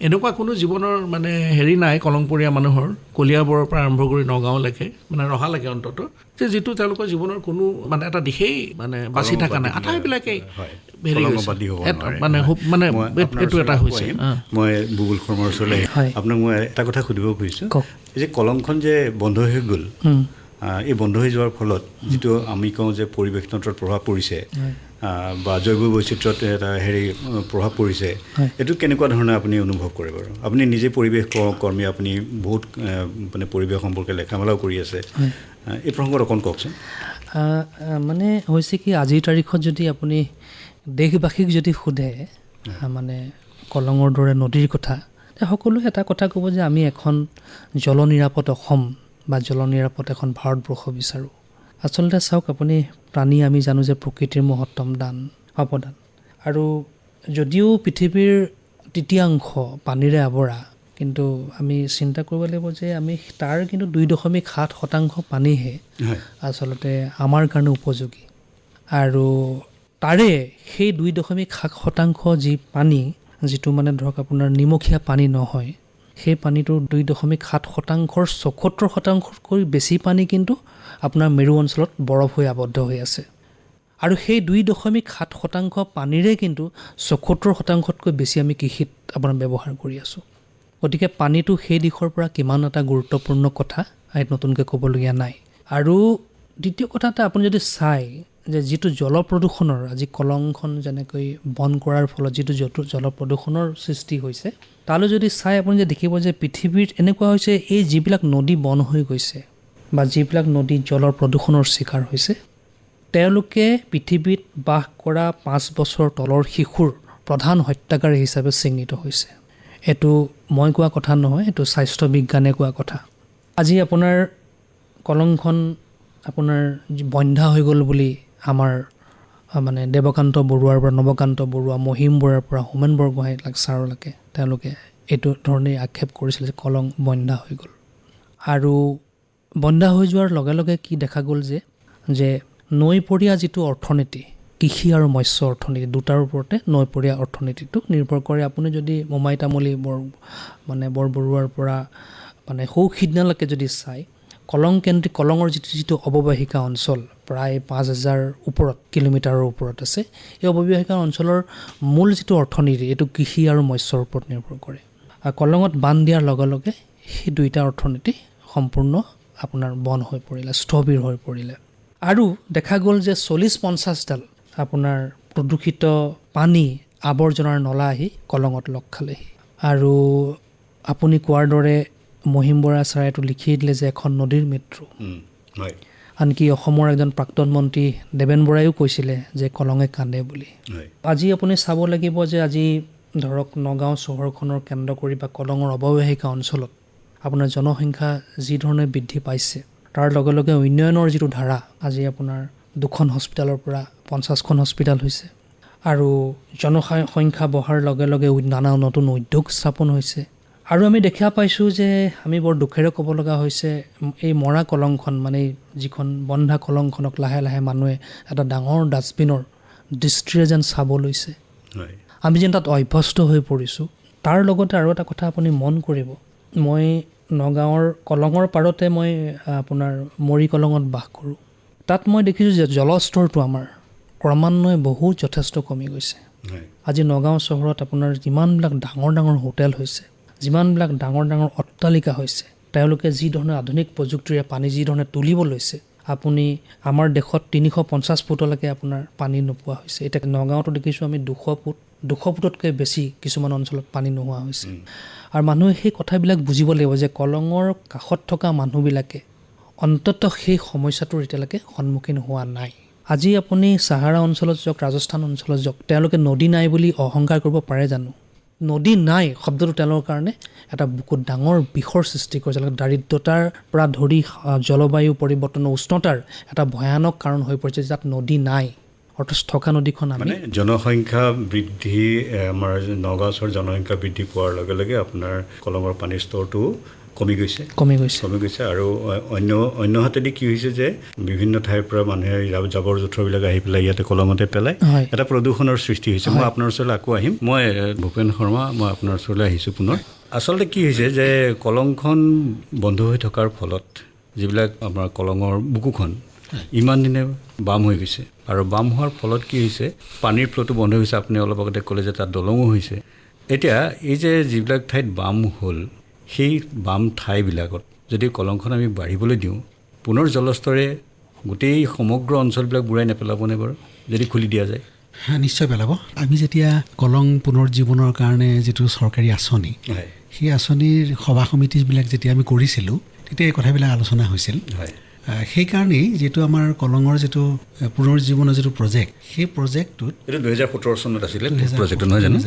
S3: এনেকুৱা কোনো জীৱনৰ মানে হেৰি নাই কলংপৰীয়া মানুহৰ কলিয়াবৰৰ পৰা আৰম্ভ কৰি নগাঁওলৈকে মানে ৰহালৈকে অন্তত যে যিটো তেওঁলোকৰ জীৱনৰ কোনো মানে এটা দিশেই মানে বাচি থকা নাই, আটাইবিলাকেই হেৰি মানে মানে এইটো এটা হৈছে।
S1: মই বুবুল শৰ্মাৰ ওচৰলৈ আপোনাক মই এটা কথা সুধিব খুজিছোঁ যে কলংখন যে বন্ধ হৈ গ'ল, এই বন্ধ হৈ যোৱাৰ ফলত যিটো আমি কওঁ যে পৰিৱেশ তন্ত্ৰত প্ৰভাৱ পৰিছে বা জৈৱ বৈচিত্ৰ্যত এটা প্ৰভাৱ পৰিছে, এইটো কেনেকুৱা ধৰণে আপুনি অনুভৱ কৰে বাৰু? আপুনি নিজে পৰিৱেশ কৰ্মী, আপুনি বহুত মানে পৰিৱেশ সম্পৰ্কে লেখা মেলাও কৰি আছে, এই প্ৰসংগত অকণ কওকচোন।
S4: মানে হৈছে কি, আজিৰ তাৰিখত যদি আপুনি দেশবাসীক যদি সোধে মানে কলঙৰ দৰে নদীৰ কথা, সকলোৱে এটা কথা ক'ব যে আমি এখন জল নিৰাপদ অসম বা জল নিৰাপদ এখন ভাৰতবৰ্ষ বিচাৰোঁ। আচলতে চাওক, আপুনি প্ৰাণী আমি জানো যে প্ৰকৃতিৰ মহত্তম অৱদান, আৰু যদিও পৃথিৱীৰ তৃতীয়াংশ পানীৰে আৱৰা, কিন্তু আমি চিন্তা কৰিব লাগিব যে আমি তাৰ কিন্তু 2.7% পানীহে আচলতে আমাৰ কাৰণে উপযোগী, আৰু তাৰে সেই 2.7% যি পানী, যিটো মানে ধৰক আপোনাৰ নিমখীয়া পানী নহয়, সেই পানীটোৰ 2.7%ৰ 74%তকৈ বেছি পানী কিন্তু আপোনাৰ মেৰু অঞ্চলত বৰফ হৈ আবদ্ধ হৈ আছে, আৰু সেই 2.7% পানীৰে কিন্তু 74%তকৈ বেছি আমি কৃষিত আপোনাৰ ব্যৱহাৰ কৰি আছোঁ। গতিকে পানীটো সেই দিশৰ পৰা কিমান এটা গুৰুত্বপূৰ্ণ কথা ইয়াত নতুনকৈ ক'বলগীয়া নাই। আৰু দ্বিতীয় কথা এটা, আপুনি যদি চাই যে যিটো জল প্ৰদূষণৰ, আজি কলংখন যেনেকৈ বন্ধ কৰাৰ ফলত যিটো জল প্ৰদূষণৰ সৃষ্টি হৈছে, তালৈ যদি চাই আপুনি যে দেখিব যে পৃথিৱীত এনেকুৱা হৈছে, এই যিবিলাক নদী বন্ধ হৈ গৈছে বা যিবিলাক নদী জলৰ প্ৰদূষণৰ চিকাৰ হৈছে, তেওঁলোকে পৃথিৱীত বাস কৰা 5 বছৰ তলৰ শিশুৰ প্ৰধান হত্যাকাৰী হিচাপে চিহ্নিত হৈছে। এইটো মই কোৱা কথা নহয়, এইটো স্বাস্থ্য বিজ্ঞানে কোৱা কথা। আজি আপোনাৰ কলংখন আপোনাৰ বন্ধা হৈ গ'ল বুলি আমাৰ মানে দেৱকান্ত বৰুৱাৰ পৰা নৱকান্ত বৰুৱা, মহিম বৰুৱাৰ পৰা হোমেন বৰগোহাঁই ছাৰলৈকে তেওঁলোকে এইটো ধৰণেই আক্ষেপ কৰিছিল যে কলং বন্ধা হৈ গ'ল। আৰু বন্ধা হৈ যোৱাৰ লগে লগে কি দেখা গ'ল যে নৈপৰীয়া যিটো অৰ্থনীতি, কৃষি আৰু মৎস্য অৰ্থনীতি, দুটাৰ ওপৰতে নৈপৰীয়া অৰ্থনীতিটো নিৰ্ভৰ কৰে। আপুনি যদি মোমাই তামুলী বৰবৰুৱাৰ পৰা মানে সৌসিদনালৈকে যদি চাই, কলঙৰ যিটো অৱবাহিকা অঞ্চল প্ৰায় 5,000 কিলোমিটাৰৰ ওপৰত আছে, এই অৱবাহিকা অঞ্চলৰ মূল যিটো অৰ্থনীতি, এইটো কৃষি আৰু মৎস্যৰ ওপৰত নিৰ্ভৰ কৰে। আৰু কলঙত বান্ধ দিয়াৰ লগে লগে সেই দুইটা অৰ্থনীতি সম্পূৰ্ণ আপোনাৰ বন্ধ হৈ পৰিলে, স্থবিৰ হৈ পৰিলে। আৰু দেখা গ'ল যে 40-50ডাল আপোনাৰ প্ৰদূষিত পানী আৱৰ্জনাৰ নলা আহি কলঙত লগ খালেহি। আৰু আপুনি কোৱাৰ দৰে মহিম বৰা ছাৰে এইটো লিখিয়ে দিলে যে এখন নদীৰ মৃত্যু। আনকি অসমৰ এজন প্ৰাক্তন মন্ত্ৰী দেৱেন বৰাইও কৈছিলে যে কলঙে কান্দে বুলি। আজি আপুনি চাব লাগিব যে আজি ধৰক নগাঁও চহৰখনৰ কেন্দ্ৰ কৰি বা কলঙৰ অৱবাহিকা অঞ্চলত আপোনাৰ জনসংখ্যা যি ধৰণে বৃদ্ধি পাইছে, তাৰ লগে লগে উন্নয়নৰ যিটো ধাৰা, আজি আপোনাৰ 2খন হস্পিটেলৰ পৰা 50খন হস্পিটেল হৈছে, আৰু জনসংখ্যা বঢ়াৰ লগে লগে নানা নতুন উদ্যোগ স্থাপন হৈছে। আৰু আমি দেখা পাইছোঁ যে আমি বৰ দুখেৰে ক'ব লগা হৈছে, এই মৰা কলংখন মানে যিখন বন্ধা কলংখনক লাহে লাহে মানুহে এটা ডাঙৰ ডাষ্টবিনৰ দৃষ্টিৰে যেন চাব লৈছে। আমি যেন তাত অভ্যস্ত হৈ পৰিছোঁ। তাৰ লগতে আৰু এটা কথা আপুনি মন কৰিব, মই নগাঁৱৰ কলঙৰ পাৰতে মই আপোনাৰ মৰি কলঙত বাস কৰোঁ। তাত মই দেখিছোঁ যে জলস্তৰটো আমাৰ ক্ৰমান্বয়ে বহুত যথেষ্ট কমি গৈছে। আজি নগাঁও চহৰত আপোনাৰ যিমানবিলাক ডাঙৰ ডাঙৰ হোটেল হৈছে, যিমানবিলাক ডাঙৰ ডাঙৰ অট্টালিকা হৈছে, তেওঁলোকে যি ধৰণে আধুনিক প্ৰযুক্তিৰে পানী যি ধৰণে তুলিব লৈছে, আপুনি আমাৰ দেশত 350 ফুটলৈকে আপোনাৰ পানী নোপোৱা হৈছে। এতিয়া নগাঁৱতো দেখিছোঁ আমি 200 ফুটতকৈ বেছি কিছুমান অঞ্চলত পানী নোহোৱা হৈছে। আৰু মানুহে সেই কথাবিলাক বুজিব লাগিব যে কলঙৰ কাষত থকা মানুহবিলাকে অন্ততঃ সেই সমস্যাটোৰ এতিয়ালৈকে সন্মুখীন হোৱা নাই। আজি আপুনি চাহাৰা অঞ্চলত যাওক, ৰাজস্থান অঞ্চলত যাওক, তেওঁলোকে নদী নাই বুলি অহংকাৰ কৰিব পাৰে জানো? নদী নাই শব্দটো তেওঁলোকৰ কাৰণে এটা বহুত ডাঙৰ বিষৰ সৃষ্টি কৰিছে। দাৰিদ্ৰতাৰ পৰা ধৰি জলবায়ু পৰিৱৰ্তনৰ উষ্ণতাৰ এটা ভয়ানক কাৰণ হৈ পৰিছে, যাত নদী নাই। অৰ্থাৎ থকা নদীখন আমি
S1: মানে জনসংখ্যা বৃদ্ধি, আমাৰ নগাঁও চহৰ জনসংখ্যা বৃদ্ধি পোৱাৰ লগে লগে আপোনাৰ কলঙৰ পানীৰ স্তৰটো কমি গৈছে আৰু অন্য হাতেদি কি হৈছে যে বিভিন্ন ঠাইৰ পৰা মানুহে জাবৰ জোঁথৰবিলাক আহি পেলাই ইয়াতে কলঙতে পেলাই এটা প্ৰদূষণৰ সৃষ্টি হৈছে। মই আপোনাৰ ওচৰলৈ আকৌ আহিম। মই ভূপেন শৰ্মা, মই আপোনাৰ ওচৰলৈ আহিছোঁ পুনৰ। আচলতে কি হৈছে যে কলংখন বন্ধ হৈ থকাৰ ফলত যিবিলাক আমাৰ কলঙৰ বুকুখন ইমান দিনে বাম হৈ গৈছে, আৰু বাম হোৱাৰ ফলত কি হৈছে, পানীৰ ফ্ল'টো বন্ধ হৈছে। আপুনি অলপ আগতে ক'লে যে তাত দলঙো হৈছে। এতিয়া এই যে যিবিলাক ঠাইত বাম হ'ল, সেই বাম ঠাইবিলাকত যদি কলংখন আমি বাঢ়িবলৈ দিওঁ, পুনৰ জলস্তৰে গোটেই সমগ্ৰ অঞ্চলবিলাক বুৰাই নেপেলাবনে বাৰু যদি খুলি দিয়া যায়?
S2: নিশ্চয় পেলাব। আমি যেতিয়া কলং পুনৰুজ্জীৱনৰ কাৰণে যিটো চৰকাৰী আঁচনি, সেই আঁচনিৰ সভা সমিতিবিলাক যেতিয়া আমি কৰিছিলোঁ, তেতিয়া এই কথাবিলাক আলোচনা হৈছিল। সেইকাৰণেই যিটো আমাৰ কলঙৰ যিটো পুনৰুজ্জীৱনৰ যিটো প্ৰজেক্ট, সেই প্ৰজেক্টটোত
S1: এইটো 2017 চনত আছিলে প্ৰজেক্টটো, নহয় জানো?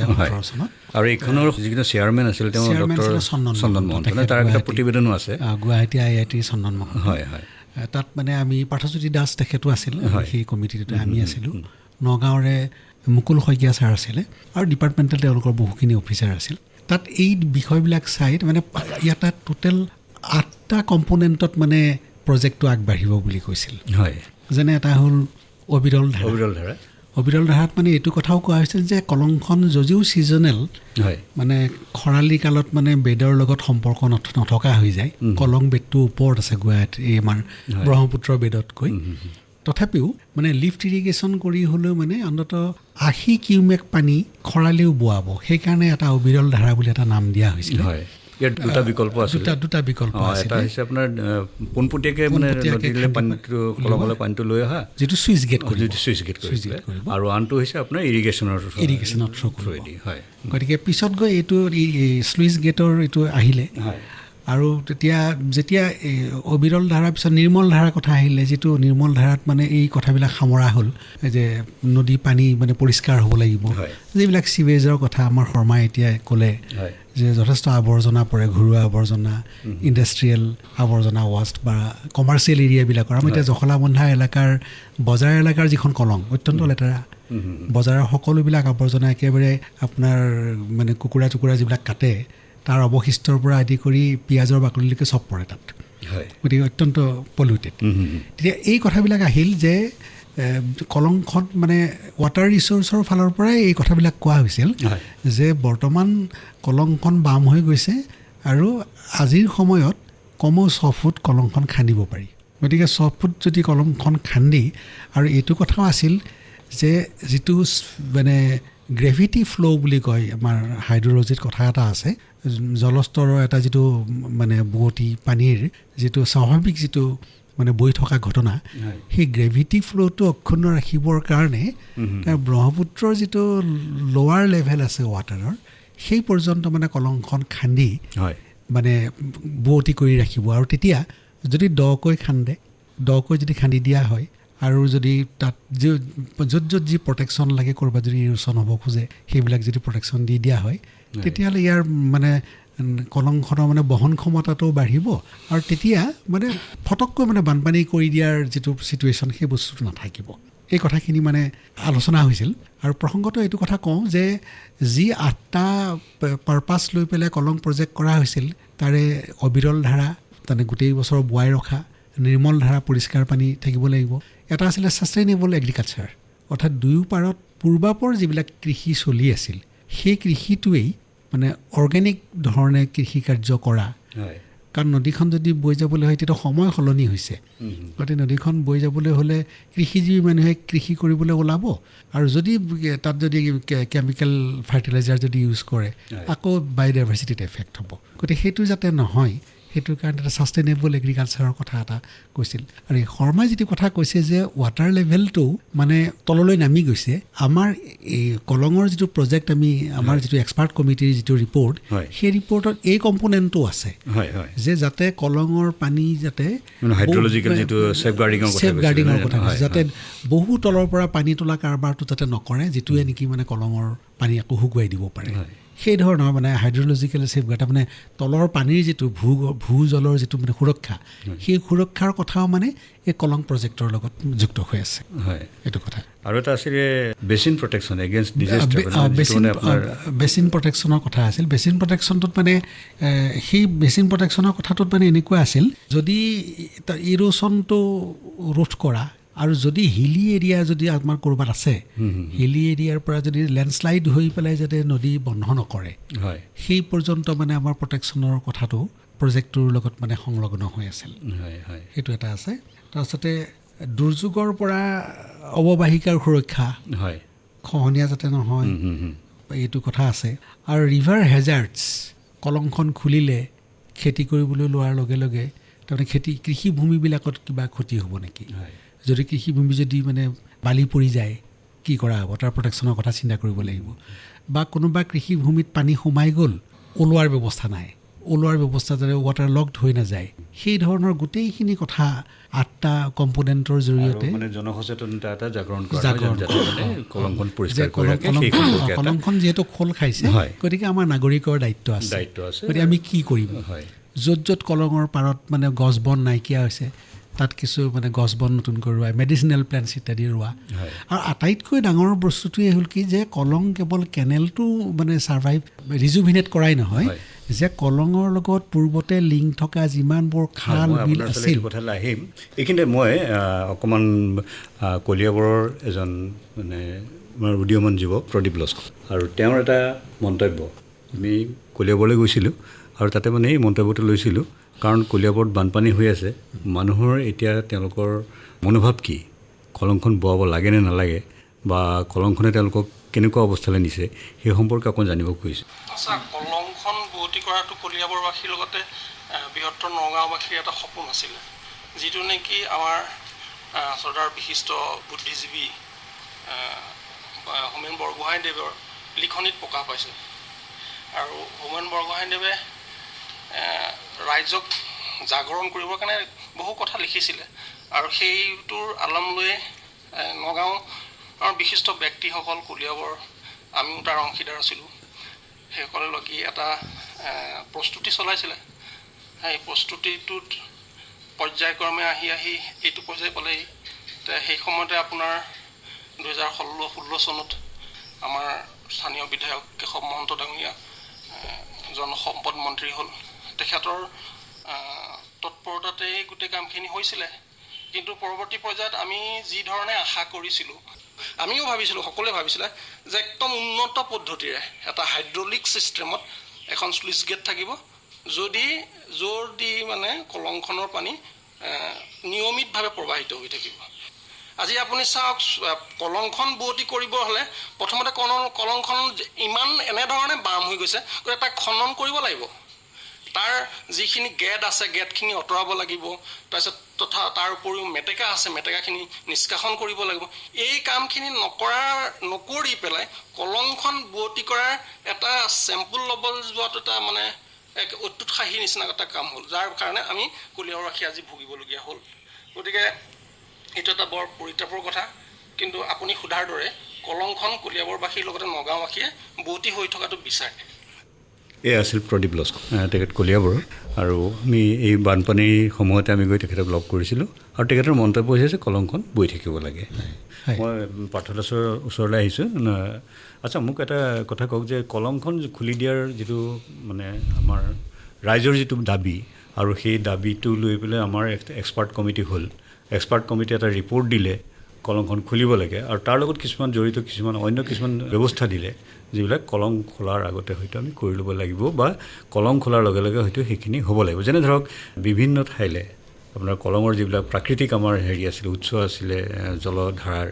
S1: আৰু এইখনৰ যিটো চেয়াৰমেন আছিল তেওঁ ডক্টৰ চন্দন মহন্ত, তাৰ এটা প্ৰতিবেদনো আছে,
S2: গুৱাহাটী IIT চন্দন মহন্ত। তাত মানে আমি পাৰ্থজ্যোতি দাস তেখেতো আছিল, সেই কমিটিটোতে আমি আছিলোঁ। নগাঁৱৰে মুকুল শইকীয়া ছাৰ আছিলে, আৰু ডিপাৰ্টমেণ্টেল তেওঁলোকৰ বহুখিনি অফিচাৰ আছিল। তাত এই বিষয়বিলাক চাই মানে ইয়াত টোটেল 8টা কম্পনেণ্টত মানে প্ৰজেক্টটো আগবাঢ়িব বুলি কৈছিল। যেনে এটা হ'ল অবিৰল ধাৰা। অবিৰল ধাৰাত মানে এইটো কথাও কোৱা হৈছিল যে কলংখন যদিও ছিজনেল, মানে খৰালি কালত মানে বেদৰ লগত সম্পৰ্ক নথকা হৈ যায়। কলং বেদটো ওপৰত আছে গুৱাহাটী, এই আমাৰ ব্ৰহ্মপুত্ৰ বেদতকৈ। তথাপিও মানে লিফ্ট ইৰিগেশ্যন কৰি হ'লেও মানে অন্ততঃ 80 কিউমেক পানী খৰালিও বোৱাব। সেইকাৰণে এটা অবিৰল ধাৰা বুলি এটা নাম দিয়া হৈছিল।
S1: ইয়াত দুটা বিকল্প আছে। এটা হৈছে আপোনাৰ পোনপটীয়াকৈ মানে নদীলৈ পানীটো কলঙলৈ পানীটো লৈ অহা, যিটো চুইচ গেট কৰিব, আৰু আনটো হৈছে আপোনাৰ ইৰিগেশ্যনৰ থ্ৰুৱেদি।
S2: গতিকে পিছত গৈ এইটো স্লুইচ গেটৰ এইটো আহিলে, আৰু যেতিয়া অবিৰল ধাৰাৰ পিছত নিৰ্মল ধাৰাৰ কথা আহিলে, যিটো নিৰ্মল ধাৰাত মানে এই কথাবিলাক সামৰা হ'ল যে নদী পানী মানে পৰিষ্কাৰ হ'ব লাগিব। যিবিলাক চিৱেজৰ কথা আমাৰ শৰ্মাই এতিয়া ক'লে যে যথেষ্ট আৱৰ্জনা পৰে, ঘৰুৱা আৱৰ্জনা, ইণ্ডাষ্ট্ৰিয়েল আৱৰ্জনা, ৱাষ্ট বা কমাৰ্চিয়েল এৰিয়াবিলাকৰ। আমাৰ এতিয়া জখলাবন্ধা এলেকাৰ বজাৰ এলেকাৰ যিখন কলং অত্যন্ত লেতেৰা। বজাৰৰ সকলোবিলাক আৱৰ্জনা একেবাৰে আপোনাৰ মানে কুকুৰা চুকুৰা যিবিলাক কাটে তাৰ অৱশিষ্টৰ পৰা আদি কৰি পিঁয়াজৰ বাকলিলৈকে চব পৰে তাত। গতিকে অত্যন্ত পলিউটেড। তেতিয়া এই কথাবিলাক আহিল যে কলংখন মানে ৱাটাৰ ৰিচোৰ্চৰ ফালৰ পৰাই এই কথাবিলাক কোৱা হৈছিল যে বৰ্তমান কলংখন বাম হৈ গৈছে, আৰু আজিৰ সময়ত কমেও 6 ফুট কলংখন খান্দিব পাৰি। গতিকে 6 ফুট যদি কলংখন খান্দি, আৰু এইটো কথাও আছিল যে যিটো মানে গ্ৰেভিটি ফ্ল' বুলি কয়, আমাৰ হাইড্ৰলজিত কথা এটা আছে, জলস্তৰৰ এটা যিটো মানে বুৱতী পানীৰ যিটো স্বাভাৱিক যিটো মানে বৈ থকা ঘটনা, সেই গ্ৰেভিটি ফ্ল'টো অক্ষুণ্ণ ৰাখিবৰ কাৰণে ব্ৰহ্মপুত্ৰৰ যিটো লোৱাৰ লেভেল আছে ৱাটাৰৰ, সেই পৰ্যন্ত মানে কলংখন খান্দি মানে বুৱতী কৰি ৰাখিব। আৰু তেতিয়া যদি দকৈ যদি খান্দি দিয়া হয়, আৰু যদি তাত য'ত যি প্ৰটেকশ্যন লাগে, ক'ৰবাত যদি ইৰোশ্যন হ'ব খোজে, সেইবিলাক যদি প্ৰটেকশ্যন দি দিয়া হয়, তেতিয়াহ'লে ইয়াৰ মানে কলংখনৰ মানে বহন ক্ষমতাটো বাঢ়িব, আৰু তেতিয়া মানে ফটককৈ মানে বানপানী কৰি দিয়াৰ যিটো ছিটুৱেশ্যন, সেই বস্তুটো নাথাকিব। এই কথাখিনি মানে আলোচনা হৈছিল। আৰু প্ৰসংগত এইটো কথা কওঁ যে যি 8টা পাৰপাছ লৈ পেলাই কলং প্ৰজেক্ট কৰা হৈছিল, তাৰে অবিৰল ধাৰা মানে গোটেই বছৰ বোৱাই ৰখা, নিৰ্মল ধাৰা পৰিষ্কাৰ পানী থাকিব লাগিব, এটা আছিলে ছাষ্টেইনেবল এগ্ৰিকালচাৰ, অৰ্থাৎ দুয়ো পাৰত পূৰ্বাপৰ যিবিলাক কৃষি চলি আছিল, সেই কৃষিটোৱেই মানে অৰ্গেনিক ধৰণে কৃষি কাৰ্য কৰা। কাৰণ নদীখন যদি বৈ যাবলৈ হয়, তেতিয়া সময় সলনি হৈছে। গতিকে নদীখন বৈ যাবলৈ হ'লে কৃষিজীৱী মানুহে কৃষি কৰিবলৈ ওলাব, আৰু যদি তাত যদি কেমিকেল ফাৰ্টিলাইজাৰ যদি ইউজ কৰে, আকৌ বায়'ডাইভাৰ্চিটিত এফেক্ট হ'ব। গতিকে সেইটো যাতে নহয়, সেইটোৰ কাৰণে এটা ছাষ্টেইনেবল এগ্ৰিকালচাৰৰ কথা এটা কৈছিল। আৰু এই শৰ্মাই যিটো কথা কৈছে যে ৱাটাৰ লেভেলটো মানে তললৈ নামি গৈছে, আমাৰ এই কলঙৰ যিটো প্ৰজেক্ট, আমাৰ যিটো এক্সপাৰ্ট কমিটিৰ যিটো ৰিপৰ্ট, সেই ৰিপৰ্টত এই কম্পনেণ্টটো আছে যে যাতে কলঙৰ পানী যাতে
S1: হাইড্ৰলজিকেল যিটো
S2: ছেফগাৰ্ডিঙৰ কথা কৈছে, যাতে বহু তলৰ পৰা পানী তোলা কাৰবাৰটো যাতে নকৰে, যিটোৱে নেকি মানে কলঙৰ পানী আকৌ শুকুৱাই দিব পাৰে। সেই ধৰণৰ মানে হাইড্ৰলজিকেল ছেফগাৰ্ড মানে তলৰ পানীৰ যিটো ভূজলৰ যিটো মানে সুৰক্ষা সেই সুৰক্ষাৰ কথাও মানে এই কলং প্ৰজেক্টৰ লগত যুক্ত হৈ আছে
S1: হয়
S2: এইটো কথা
S1: আৰু এটা আছিলে basin protection against disaster
S2: basin প্ৰটেকশ্যনৰ কথা আছিল বেচিন প্ৰটেকশ্যনটোত মানে সেই বেচিন প্ৰটেকশ্যনৰ কথাটোত মানে এনেকুৱা আছিল যদি ইৰোশ্যনটো ৰোধ কৰা আৰু যদি হিলি এৰিয়া যদি আমাৰ ক'ৰবাত আছে হিলি এৰিয়াৰ পৰা যদি লেণ্ডশ্লাইড হৈ পেলাই যাতে নদী বন্ধ নকৰে
S1: হয়
S2: সেই পৰ্যন্ত মানে আমাৰ প্ৰটেকশ্যনৰ কথাটো প্ৰজেক্টটোৰ লগত মানে সংলগ্ন হৈ আছিল
S1: হয় হয়
S2: সেইটো এটা আছে তাৰপিছতে দুৰ্যোগৰ পৰা অৱবাহিকাৰ সুৰক্ষা
S1: হয়
S2: খহনীয়া যাতে নহয় এইটো কথা আছে আৰু ৰিভাৰ হেজাৰ্ডছ কলংখন খুলিলে খেতি কৰিবলৈ লোৱাৰ লগে লগে তাৰমানে কৃষিভূমিবিলাকত কিবা ক্ষতি হ'ব নেকি যদি কৃষিভূমি যদি মানে বালি পৰি যায় কি কৰা হ'ব তাৰ প্ৰটেকশ্যনৰ কথা চিন্তা কৰিব লাগিব বা কোনোবা কৃষিভূমিত পানী সোমাই গ'ল ওলোৱাৰ ব্যৱস্থা নাই ওলোৱাৰ ব্যৱস্থা যাতে ৱাটাৰ লকড হৈ নাযায় সেই ধৰণৰ গোটেইখিনি কথা 8টা কম্পোনেণ্টৰ জৰিয়তে
S1: মানে জনসচেতনতা এটা জাগৰণ কৰা কলংখন পৰিষ্কাৰ কৰি
S2: কলংখন যিহেতু খোল খাইছে গতিকে আমাৰ নাগৰিকৰ দায়িত্ব আছে গতিকে আমি কি কৰিম য'ত য'ত কলঙৰ পাৰত মানে গছ বন নাইকিয়া হৈছে তাত কিছু মানে গছ বন নতুনকৈ ৰোৱা মেডিচিনেল প্লেণ্টছ ইত্যাদি ৰোৱা আৰু আটাইতকৈ ডাঙৰ বস্তুটোৱে হ'ল কি যে কলং কেৱল কেনেলটো মানে ছাৰ্ভাইভ ৰিজুভিনেট কৰাই নহয় যে কলঙৰ লগত পূৰ্বতে লিংক থকা যিমানবোৰ খাল বিল আছিল
S1: কথালৈ আহিম এইখিনিতে মই অকণমান কলিয়াবৰৰ এজন মানে আমাৰ উদীয়মান যুৱক প্ৰদীপ লস্কৰ আৰু তেওঁৰ এটা মন্তব্য আমি কলিয়াবৰলৈ গৈছিলোঁ আৰু তাতে মানে এই মন্তব্যটো লৈছিলোঁ কাৰণ কলিয়াবৰত বানপানী হৈ আছে মানুহৰ এতিয়া তেওঁলোকৰ মনোভাৱ কি কলংখন বোৱাব লাগে নে নালাগে বা কলংখনে তেওঁলোকক কেনেকুৱা অৱস্থালৈ নিছে সেই সম্পৰ্কে অকণ জানিব খুজিছোঁ
S3: কলংখন বোৱতী কৰাটো কলিয়াবৰবাসীৰ লগতে বৃহত্তৰ নগাঁওবাসীৰ এটা সপোন আছিলে যিটো নেকি আমাৰ চৰ্দাৰ বিশিষ্ট বুদ্ধিজীৱী হোমেন বৰগোহাঁইদেৱৰ লিখনিত প্ৰকাশ পাইছে আৰু হোমেন বৰগোহাঁইদেৱে ৰাইজক জাগৰণ কৰিবৰ কাৰণে বহু কথা লিখিছিলে আৰু সেইটোৰ আলম লৈ নগাঁৱৰ বিশিষ্ট ব্যক্তিসকল কলিয়াবৰ আমিও তাৰ অংশীদাৰ আছিলোঁ সেইসকলে লগি এটা প্ৰস্তুতি চলাইছিলে সেই প্ৰস্তুতিটোত পৰ্যায়ক্ৰমে আহি এইটো পৰ্যায় পালেহি সেই সময়তে আপোনাৰ 2016 চনত আমাৰ স্থানীয় বিধায়ক কেশৱ মহন্ত ডাঙৰীয়া জনসম্পদ মন্ত্ৰী হ'ল তেখেতৰ তৎপৰতাতেই গোটেই কামখিনি হৈছিলে কিন্তু পৰৱৰ্তী পৰ্যায়ত আমি যি ধৰণে আশা কৰিছিলোঁ আমিও ভাবিছিলোঁ সকলোৱে ভাবিছিলে যে একদম উন্নত পদ্ধতিৰে এটা হাইড্ৰলিক ছিষ্টেমত এখন স্লুইচ গেট থাকিব যদি জোৰ দি মানে কলংখনৰ পানী নিয়মিতভাৱে প্ৰবাহিত হৈ থাকিব আজি আপুনি চাওক কলংখন বোৱতী কৰিব হ'লে প্ৰথমতে কলংখন ইমান এনেধৰণে বাম হৈ গৈছে গতিকে তাক খনন কৰিব লাগিব তাৰ যিখিনি গেট আছে গেটখিনি আঁতৰাব লাগিব তাৰপিছত তথা তাৰ উপৰিও মেটেকা আছে মেটেকাখিনি নিষ্কাশন কৰিব লাগিব এই কামখিনি নকৰি পেলাই কলংখন বোৱতী কৰাৰ এটা চেম্পুল ল'ব যোৱাটো এটা মানে এক অত্যুৎসাহী নিচিনা এটা কাম হ'ল যাৰ কাৰণে আমি কলিয়াবৰবাসী আজি ভুগিবলগীয়া হ'ল গতিকে এইটো এটা বৰ পৰিতাপৰ কথা কিন্তু আপুনি সোধাৰ দৰে কলংখন কলিয়াবৰবাসীৰ লগতে নগাঁওবাসীয়ে বোৱতী হৈ থকাটো বিচাৰে
S1: এই আছিল প্ৰদীপ লস্কৰ তেখেত কলিয়াবৰৰ আৰু আমি এই বানপানীৰ সময়তে আমি গৈ তেখেতক লগ কৰিছিলোঁ আৰু তেখেতৰ মন্তব্য হৈছে কলংখন বৈ থাকিব লাগে মই পাৰ্থ দাসৰ ওচৰলৈ আহিছোঁ আচ্ছা মোক এটা কথা কওক যে কলংখন খুলি দিয়াৰ যিটো মানে আমাৰ ৰাইজৰ যিটো দাবী আৰু সেই দাবীটো লৈ পেলাই আমাৰ এক্সপাৰ্ট কমিটি হ'ল এক্সপাৰ্ট কমিটি এটা ৰিপৰ্ট দিলে কলংখন খুলিব লাগে আৰু তাৰ লগত কিছুমান জড়িত অন্য কিছুমান ব্যৱস্থা দিলে যিবিলাক কলং খোলাৰ আগতে হয়তো আমি কৰি ল'ব লাগিব বা কলং খোলাৰ লগে লগে হয়তো সেইখিনি হ'ব লাগিব যেনে ধৰক বিভিন্ন ঠাইলৈ আপোনাৰ কলঙৰ যিবিলাক প্ৰাকৃতিক আমাৰ হেৰি আছিলে উৎস আছিলে জলধাৰাৰ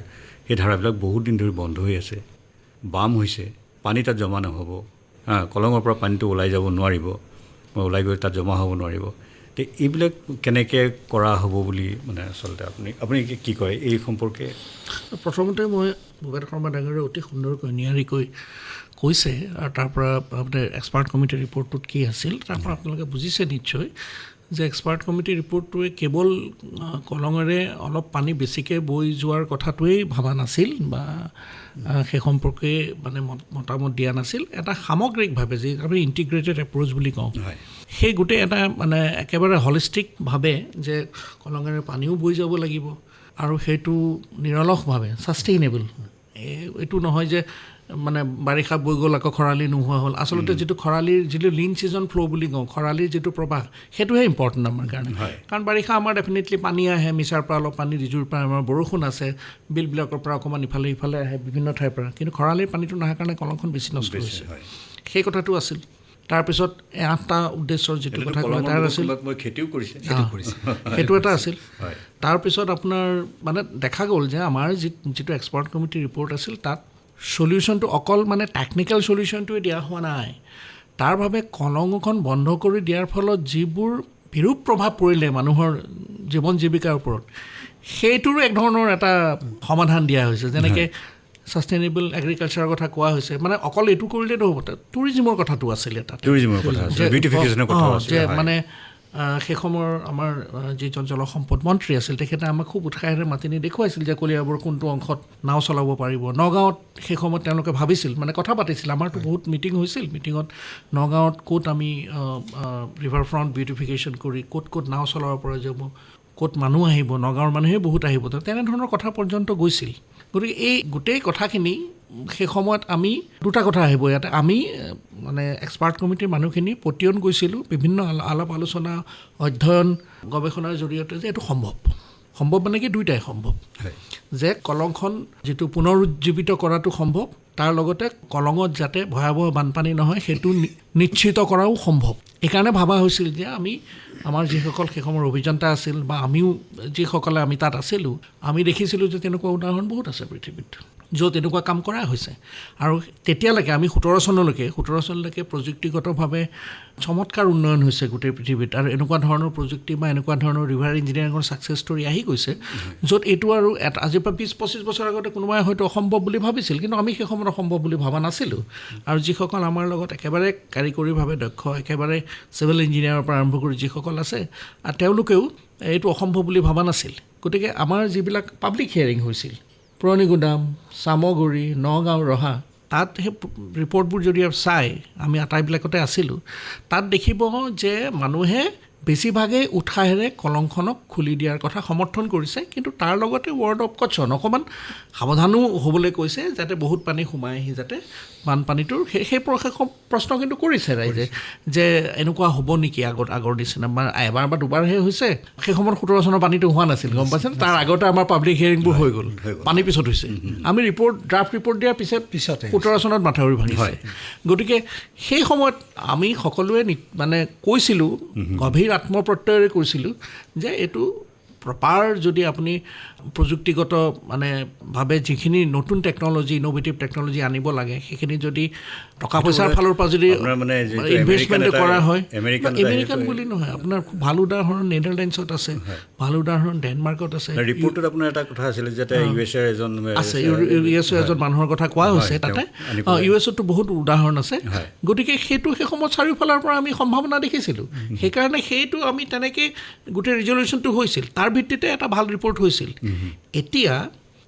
S1: সেই ধাৰাবিলাক বহুত দিন ধৰি বন্ধ হৈ আছে বাম হৈছে পানী তাত জমা নহ'ব কলঙৰ পৰা পানীটো ওলাই যাব নোৱাৰিব ওলাই গৈ তাত জমা হ'ব নোৱাৰিব তো এইবিলাক কেনেকৈ কৰা হ'ব বুলি মানে আচলতে আপুনি কি কয় এই সম্পৰ্কে
S3: প্ৰথমতে মই ভূপেন শৰ্মা ডাঙৰীয়াই অতি সুন্দৰকৈ নিয়াৰিকৈ কৈছে আৰু তাৰ পৰা আপোনাৰ এক্সপাৰ্ট কমিটিৰ ৰিপৰ্টটোত কি আছিল তাৰ পৰা আপোনালোকে বুজিছে নিশ্চয় যে এক্সপাৰ্ট কমিটি ৰিপৰ্টটোৱে কেৱল কলঙেৰে অলপ পানী বেছিকৈ বৈ যোৱাৰ কথাটোৱেই ভবা নাছিল বা সেই সম্পৰ্কে মানে মতামত দিয়া নাছিল। এটা সামগ্ৰিকভাৱে যি আমি ইণ্টিগ্ৰেটেড এপ্ৰ'চ বুলি কওঁ, সেই গোটেই এটা মানে একেবাৰে হলিষ্টিকভাৱে যে কলঙেৰে পানীও বৈ যাব লাগিব আৰু সেইটো নিৰলসভাৱে ছাষ্টেইনেবল। এইটো নহয় যে মানে বাৰিষা বৈ গ'ল আকৌ খৰালি নোহোৱা হ'ল। আচলতে যিটো খৰালিৰ যিটো লিন ছিজন ফ্ল' বুলি কওঁ, খৰালিৰ যিটো প্ৰৱাহ, সেইটোহে ইম্পৰ্টেণ্ট আমাৰ কাৰণে। কাৰণ বাৰিষা আমাৰ ডেফিনেটলি পানী আহে, মিছাৰ পৰা অলপ পানী, ৰিজুৰ পৰা আমাৰ বৰষুণ আছে, বিলবিলাকৰ পৰা অকণমান ইফালে সিফালে আহে বিভিন্ন ঠাইৰ পৰা, কিন্তু খৰালিৰ পানীটো নাহাৰ কাৰণে কলংখন বেছি নষ্ট হৈছে। সেই কথাটো আছিল। তাৰপিছত 8টা উদ্দেশ্যৰ যিটো কথা ক'লে তাৰ আছিল, সেইটো এটা আছিল। তাৰপিছত আপোনাৰ মানে দেখা গ'ল যে আমাৰ যিটো এক্সপাৰ্ট কমিটিৰ ৰিপৰ্ট আছিল তাত সলিউশ্যনটো অকল মানে টেকনিকেল সলিউশ্যনটোৱে দিয়া হোৱা নাই। তাৰ বাবে কলংখন বন্ধ কৰি দিয়াৰ ফলত যিবোৰ বিৰূপ প্ৰভাৱ পৰিলে মানুহৰ জীৱন জীৱিকাৰ ওপৰত, সেইটোৰো এক ধৰণৰ এটা সমাধান দিয়া হৈছে। যেনেকৈ ছাষ্টেইনেবল এগ্ৰিকালচাৰৰ কথা কোৱা হৈছে, মানে অকল এইটো কৰিলে নহ'ব, টুৰিজিমৰ কথাটো আছিলে তাত, যে মানে সেই সময়ৰ আমাৰ যিজন জলসম্পদ মন্ত্ৰী আছিল তেখেতে আমাক খুব উৎসাহেৰে মাতি নি দেখুৱাইছিল যে কলিয়াবৰ কোনটো অংশত নাও চলাব পাৰিব। নগাঁৱত সেই সময়ত তেওঁলোকে ভাবিছিল, মানে কথা পাতিছিল, আমাৰতো বহুত মিটিং হৈছিল, মিটিঙত নগাঁৱত ক'ত আমি ৰিভাৰ ফ্ৰণ্ট বিউটিফিকেশ্যন কৰি ক'ত নাও চলাব পৰা যাব, ক'ত মানুহ আহিব, নগাঁৱৰ মানুহে বহুত আহিব, তেনেধৰণৰ কথা পৰ্যন্ত গৈছিল। গতিকে এই গোটেই কথাখিনি সেই সময়ত আমি দুটা কথা আহিব ইয়াতে, আমি মানে এক্সপাৰ্ট কমিটিৰ মানুহখিনি পতিয়ন গৈছিলোঁ বিভিন্ন আলাপ আলোচনা, অধ্যয়ন, গৱেষণাৰ জৰিয়তে যে এইটো সম্ভৱ মানে কি দুয়োটাই সম্ভৱ, যে কলংখন যিটো পুনৰুজ্জীৱিত কৰাটো সম্ভৱ, তাৰ লগতে কলঙত যাতে ভয়াৱহ বানপানী নহয় সেইটো নিশ্চিত কৰাও সম্ভৱ। এইকাৰণে ভাবা হৈছিল যে আমাৰ যিসকল সেই সময়ৰ অভিযন্তা আছিল বা আমিও যিসকলে আমি তাত আছিলোঁ, আমি দেখিছিলোঁ যে তেনেকুৱা উদাহৰণ বহুত আছে পৃথিৱীত য'ত এনেকুৱা কাম কৰা হৈছে। আৰু তেতিয়ালৈকে আমি 17 চনলৈকে প্ৰযুক্তিগতভাৱে চমৎকাৰ উন্নয়ন হৈছে গোটেই পৃথিৱীত, আৰু এনেকুৱা ধৰণৰ প্ৰযুক্তি বা এনেকুৱা ধৰণৰ ৰিভাৰ ইঞ্জিনিয়াৰিঙৰ ছাকচেছ ষ্টৰী আহি গৈছে, য'ত এইটো আৰু আজিৰ পৰা 20-25 বছৰ আগতে কোনোবাই হয়তো অসম্ভৱ বুলি ভাবিছিল, কিন্তু আমি সেই সময়ত অসম্ভৱ বুলি ভবা নাছিলোঁ। আৰু যিসকল আমাৰ লগত একেবাৰে কাৰিকৰীভাৱে দক্ষ, একেবাৰে চিভিল ইঞ্জিনিয়াৰৰ পৰা আৰম্ভ কৰি যিসকল আছে, আৰু তেওঁলোকেও এইটো অসম্ভৱ বুলি ভবা নাছিল। গতিকে আমাৰ যিবিলাক পাব্লিক হিয়াৰিং হৈছিল, পুৰণিগুদাম, চামগুৰি, নগাঁও, ৰহা, তাত সেই ৰিপৰ্টবোৰ যদি চাই, আমি আটাইবিলাকতে আছিলোঁ, তাত দেখিব যে মানুহে বেছিভাগেই উৎসাহেৰে কলংখনক খুলি দিয়াৰ কথা সমৰ্থন কৰিছে, কিন্তু তাৰ লগতে ৱৰ্ড অফ কচন অকণমান সাৱধানো হ'বলৈ কৈছে, যাতে বহুত পানী সোমাই আহি যাতে বানপানীটোৰ সেই প্ৰশ্ন কিন্তু কৰিছে ৰাইজে যে এনেকুৱা হ'ব নেকি আগৰ নিচিনা, এবাৰ বা দুবাৰহে হৈছে, সেই সময়ত 17 চনৰ পানীটো হোৱা নাছিল, গম পাইছে, তাৰ আগতে আমাৰ পাব্লিক হিয়াৰিংবোৰ হৈ গ'ল, পানী পিছত হৈছে। আমি ড্ৰাফ্ট ৰিপৰ্ট দিয়াৰ পিছতে 17 চনত মাথাউৰি ভাঙিছে। গতিকে সেই সময়ত আমি সকলোৱে মানে কৈছিলোঁ, গভীৰ আত্মপ্ৰত্যয়েৰে কৈছিলোঁ যে এইটো প্ৰপাৰ যদি আপুনি প্ৰযুক্তিগত মানে ভাৱে যিখিনি নতুন টেকন'লজি, ইন'ভেটিভ টেকন'লজি আনিব লাগে, সেইখিনি যদি টকা পইচাৰ ফালৰ পৰা যদি ইনভেষ্টমেণ্ট কৰা হয়, আমেৰিকান বুলি নহয়, আপোনাৰ খুব ভাল উদাহৰণ নেদাৰলেণ্ডছত আছে, ভাল উদাহৰণ ডেনমাৰ্কত আছে।
S1: ৰিপৰ্টত আপোনাৰ এটা কথা আছিলে যে ইউএছৰ
S3: এজন মানুহৰ কথা কোৱা হৈছে তাতে, ইউএছতো বহুত উদাহৰণ আছে। গতিকে সেইটো সেই সময়ত চাৰিওফালৰ পৰা আমি সম্ভাৱনা দেখিছিলোঁ, সেইকাৰণে সেইটো আমি তেনেকৈ গোটেই ৰিজলিউশ্যনটো হৈছিল, তাৰ ভিত্তিতে এটা ভাল ৰিপৰ্ট হৈছিল। এতিয়া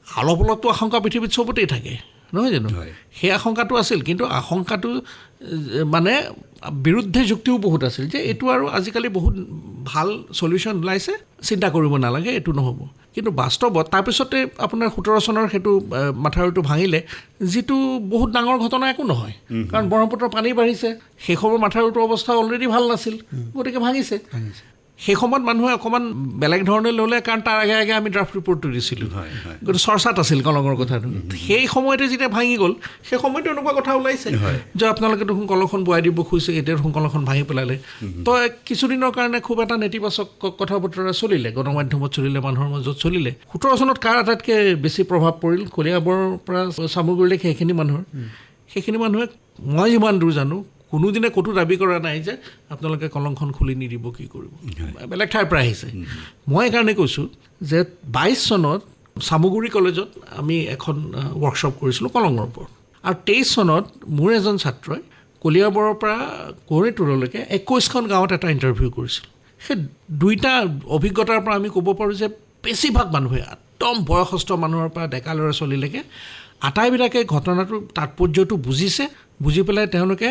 S3: অলপ অলপতো আশংকা পৃথিৱীত চবতেই থাকে, নহয় জানো? সেই আশংকাটো আছিল, কিন্তু আশংকাটো মানে বিৰুদ্ধে যুক্তিও বহুত আছিল যে এইটো আৰু আজিকালি বহুত ভাল চলিউশ্যন ওলাইছে, চিন্তা কৰিব নালাগে, এইটো নহ'ব। কিন্তু বাস্তৱত তাৰপিছতে আপোনাৰ 17 চনৰ সেইটো মাথাউৰিটো ভাঙিলে, যিটো বহুত ডাঙৰ ঘটনা একো নহয়, কাৰণ ব্ৰহ্মপুত্ৰৰ পানী বাঢ়িছে, সেই সময়ৰ মাথাউৰিটোৰ অৱস্থা অলৰেডি ভাল নাছিল, গতিকে ভাঙিছে। সেই সময়ত মানুহে অকণমান বেলেগ ধৰণে ল'লে, কাৰণ তাৰ আগে আগে আমি ড্ৰাফ্ট ৰিপৰ্টটো দিছিলোঁ, গতিকে চৰ্চাত আছিল কলঙৰ কথাটো। সেই সময়তে যেতিয়া ভাঙি গ'ল, সেই সময়তো এনেকুৱা কথা ওলাইছে যে আপোনালোকে দেখোন কলংখন বোৱাই দিব খুজিছে, এতিয়া দেখোন কলংখন ভাঙি পেলালে। তো কিছুদিনৰ কাৰণে খুব এটা নেতিবাচক কথা বতৰা চলিলে, গণমাধ্যমত চলিলে, মানুহৰ মাজত চলিলে। 17 চনত কাৰ আটাইতকৈ বেছি প্ৰভাৱ পৰিল? কলিয়াবৰৰ পৰা চামগুৰিলৈকে সেইখিনি মানুহে মই যিমান দূৰ জানো কোনোদিনে ক'তো দাবী কৰা নাই যে আপোনালোকে কলংখন খুলি নিদিব, কি কৰিব, বেলেগ ঠাইৰ পৰা আহিছে। মই এইকাৰণে কৈছোঁ যে 22 চনত চামগুৰি কলেজত আমি এখন ৱৰ্কশ্বপ কৰিছিলোঁ কলঙৰ ওপৰত, আৰু 23 চনত মোৰ এজন ছাত্ৰই কলিয়াবৰৰ পৰা কৰণীটোৰলৈকে 21খন গাঁৱত এটা ইণ্টাৰভিউ কৰিছিল। সেই দুইটা অভিজ্ঞতাৰ পৰা আমি ক'ব পাৰোঁ যে বেছিভাগ মানুহে একদম বয়সস্থ মানুহৰ পৰা ডেকা ল'ৰা ছোৱালীলৈকে আটাইবিলাকে ঘটনাটোৰ তাৎপৰ্যটো বুজি পেলাই তেওঁলোকে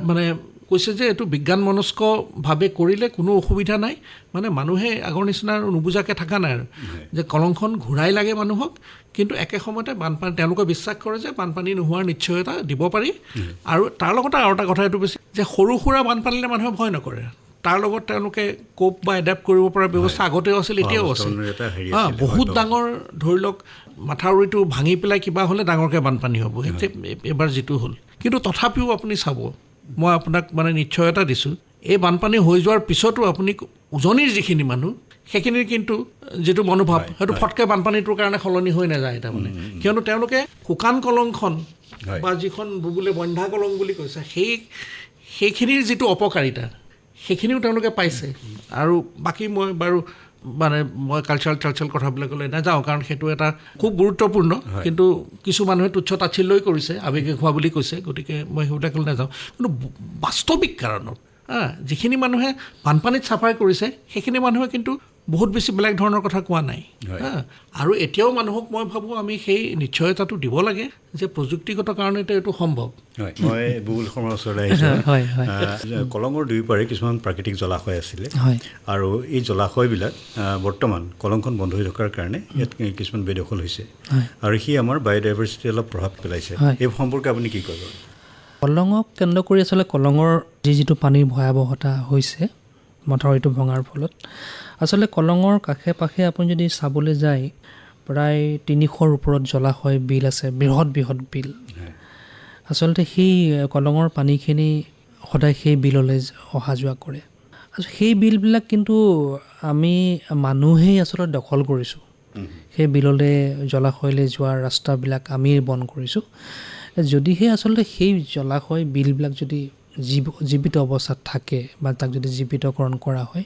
S3: মানে কৈছে যে এইটো বিজ্ঞান মনস্কভাৱে কৰিলে কোনো অসুবিধা নাই, মানে মানুহে আগৰ নিচিনা নুবুজাকৈ থকা নাই আৰু যে কলংখন ঘূৰাই লাগে মানুহক, কিন্তু একে সময়তে বানপানী তেওঁলোকে বিশ্বাস কৰে যে বানপানী নোহোৱাৰ নিশ্চয়তা দিব পাৰি। আৰু তাৰ লগতে আৰু এটা কথা এইটো বেছি যে সৰু সুৰা বানপানীলে মানুহে ভয় নকৰে, তাৰ লগত তেওঁলোকে কোপ বা এডাপ্ট কৰিব পৰা ব্যৱস্থা আগতেও আছিল, এতিয়াও আছে। বহুত ডাঙৰ ধৰি লওক মাথাউৰিটো ভাঙি পেলাই কিবা হ'লে ডাঙৰকৈ বানপানী হ'ব, এবাৰ যিটো হ'ল। কিন্তু তথাপিও আপুনি চাব, মই আপোনাক মানে নিশ্চয়তা দিছোঁ, এই বানপানী হৈ যোৱাৰ পিছতো আপুনি উজনিৰ যিখিনি মানুহ সেইখিনিৰ কিন্তু যিটো মনোভাৱ সেইটো ফটকৈ বানপানীটোৰ কাৰণে সলনি হৈ নাযায় তাৰমানে, কিয়নো তেওঁলোকে শুকান কলংখন বা যিখন বোলে বন্ধা কলং বুলি কৈছে সেইখিনিৰ যিটো অপকাৰিতা সেইখিনিও তেওঁলোকে পাইছে। আৰু বাকী মই বাৰু মানে মই কালচাৰেল কথাবিলাকলৈ নাযাওঁ, কাৰণ সেইটো এটা খুব গুৰুত্বপূৰ্ণ, কিন্তু কিছু মানুহে তুচ্ছ তাচ্ছিল্যই কৰিছে, আৱেগিক হোৱা বুলি কৈছে, গতিকে মই সেইবিলাকলৈ নাযাওঁ। কিন্তু বাস্তৱিক কাৰণত যিখিনি মানুহে বানপানীত চাফাই কৰিছে সেইখিনি মানুহে কিন্তু বহুত বেছি বেলেগ ধৰণৰ কথা কোৱা নাই। আৰু এতিয়াও মানুহক মই ভাবোঁ আমি সেই নিশ্চয়তাটো দিব লাগে যে প্ৰযুক্তিগত কাৰণতে এইটো সম্ভৱ।
S1: মই বুবুল শৰ্মাৰ ওচৰলৈ আহিছোঁ। কলঙৰ দুই পাৰে কিছুমান প্ৰাকৃতিক জলাশয় আছিলে, আৰু এই জলাশয়বিলাক বৰ্তমান কলংখন বন্ধ হৈ থকাৰ কাৰণে ইয়াত কিছুমান বেদখল হৈছে, আৰু সি আমাৰ বায়'ডাইভাৰ্চিটি অলপ প্ৰভাৱ পেলাইছে। এই সম্পৰ্কে আপুনি কি কয়?
S4: কলঙক কেন্দ্ৰ কৰি আচলতে কলঙৰ যিটো পানীৰ ভয়াৱহতা হৈছে মথাউৰিটো ভঙাৰ ফলত, আচলতে কলঙৰ কাষে পাশে আপুনি যদি চাবলৈ যায় প্ৰায় 300ৰ ওপৰত জলাশয়, বিল আছে, বৃহৎ বিল। আচলতে সেই কলঙৰ পানীখিনি সদায় সেই বিললৈ অহা যোৱা কৰে। সেই বিলবিলাক কিন্তু আমি মানুহেই আচলতে দখল কৰিছোঁ। সেই বিললৈ জলাশয়লৈ যোৱাৰ ৰাস্তাবিলাক আমি বন্ধ কৰিছোঁ। যদিহে আচলতে সেই জলাশয় বিলবিলাক যদি জীৱিত অৱস্থাত থাকে বা তাক যদি জীৱিতকৰণ কৰা হয়,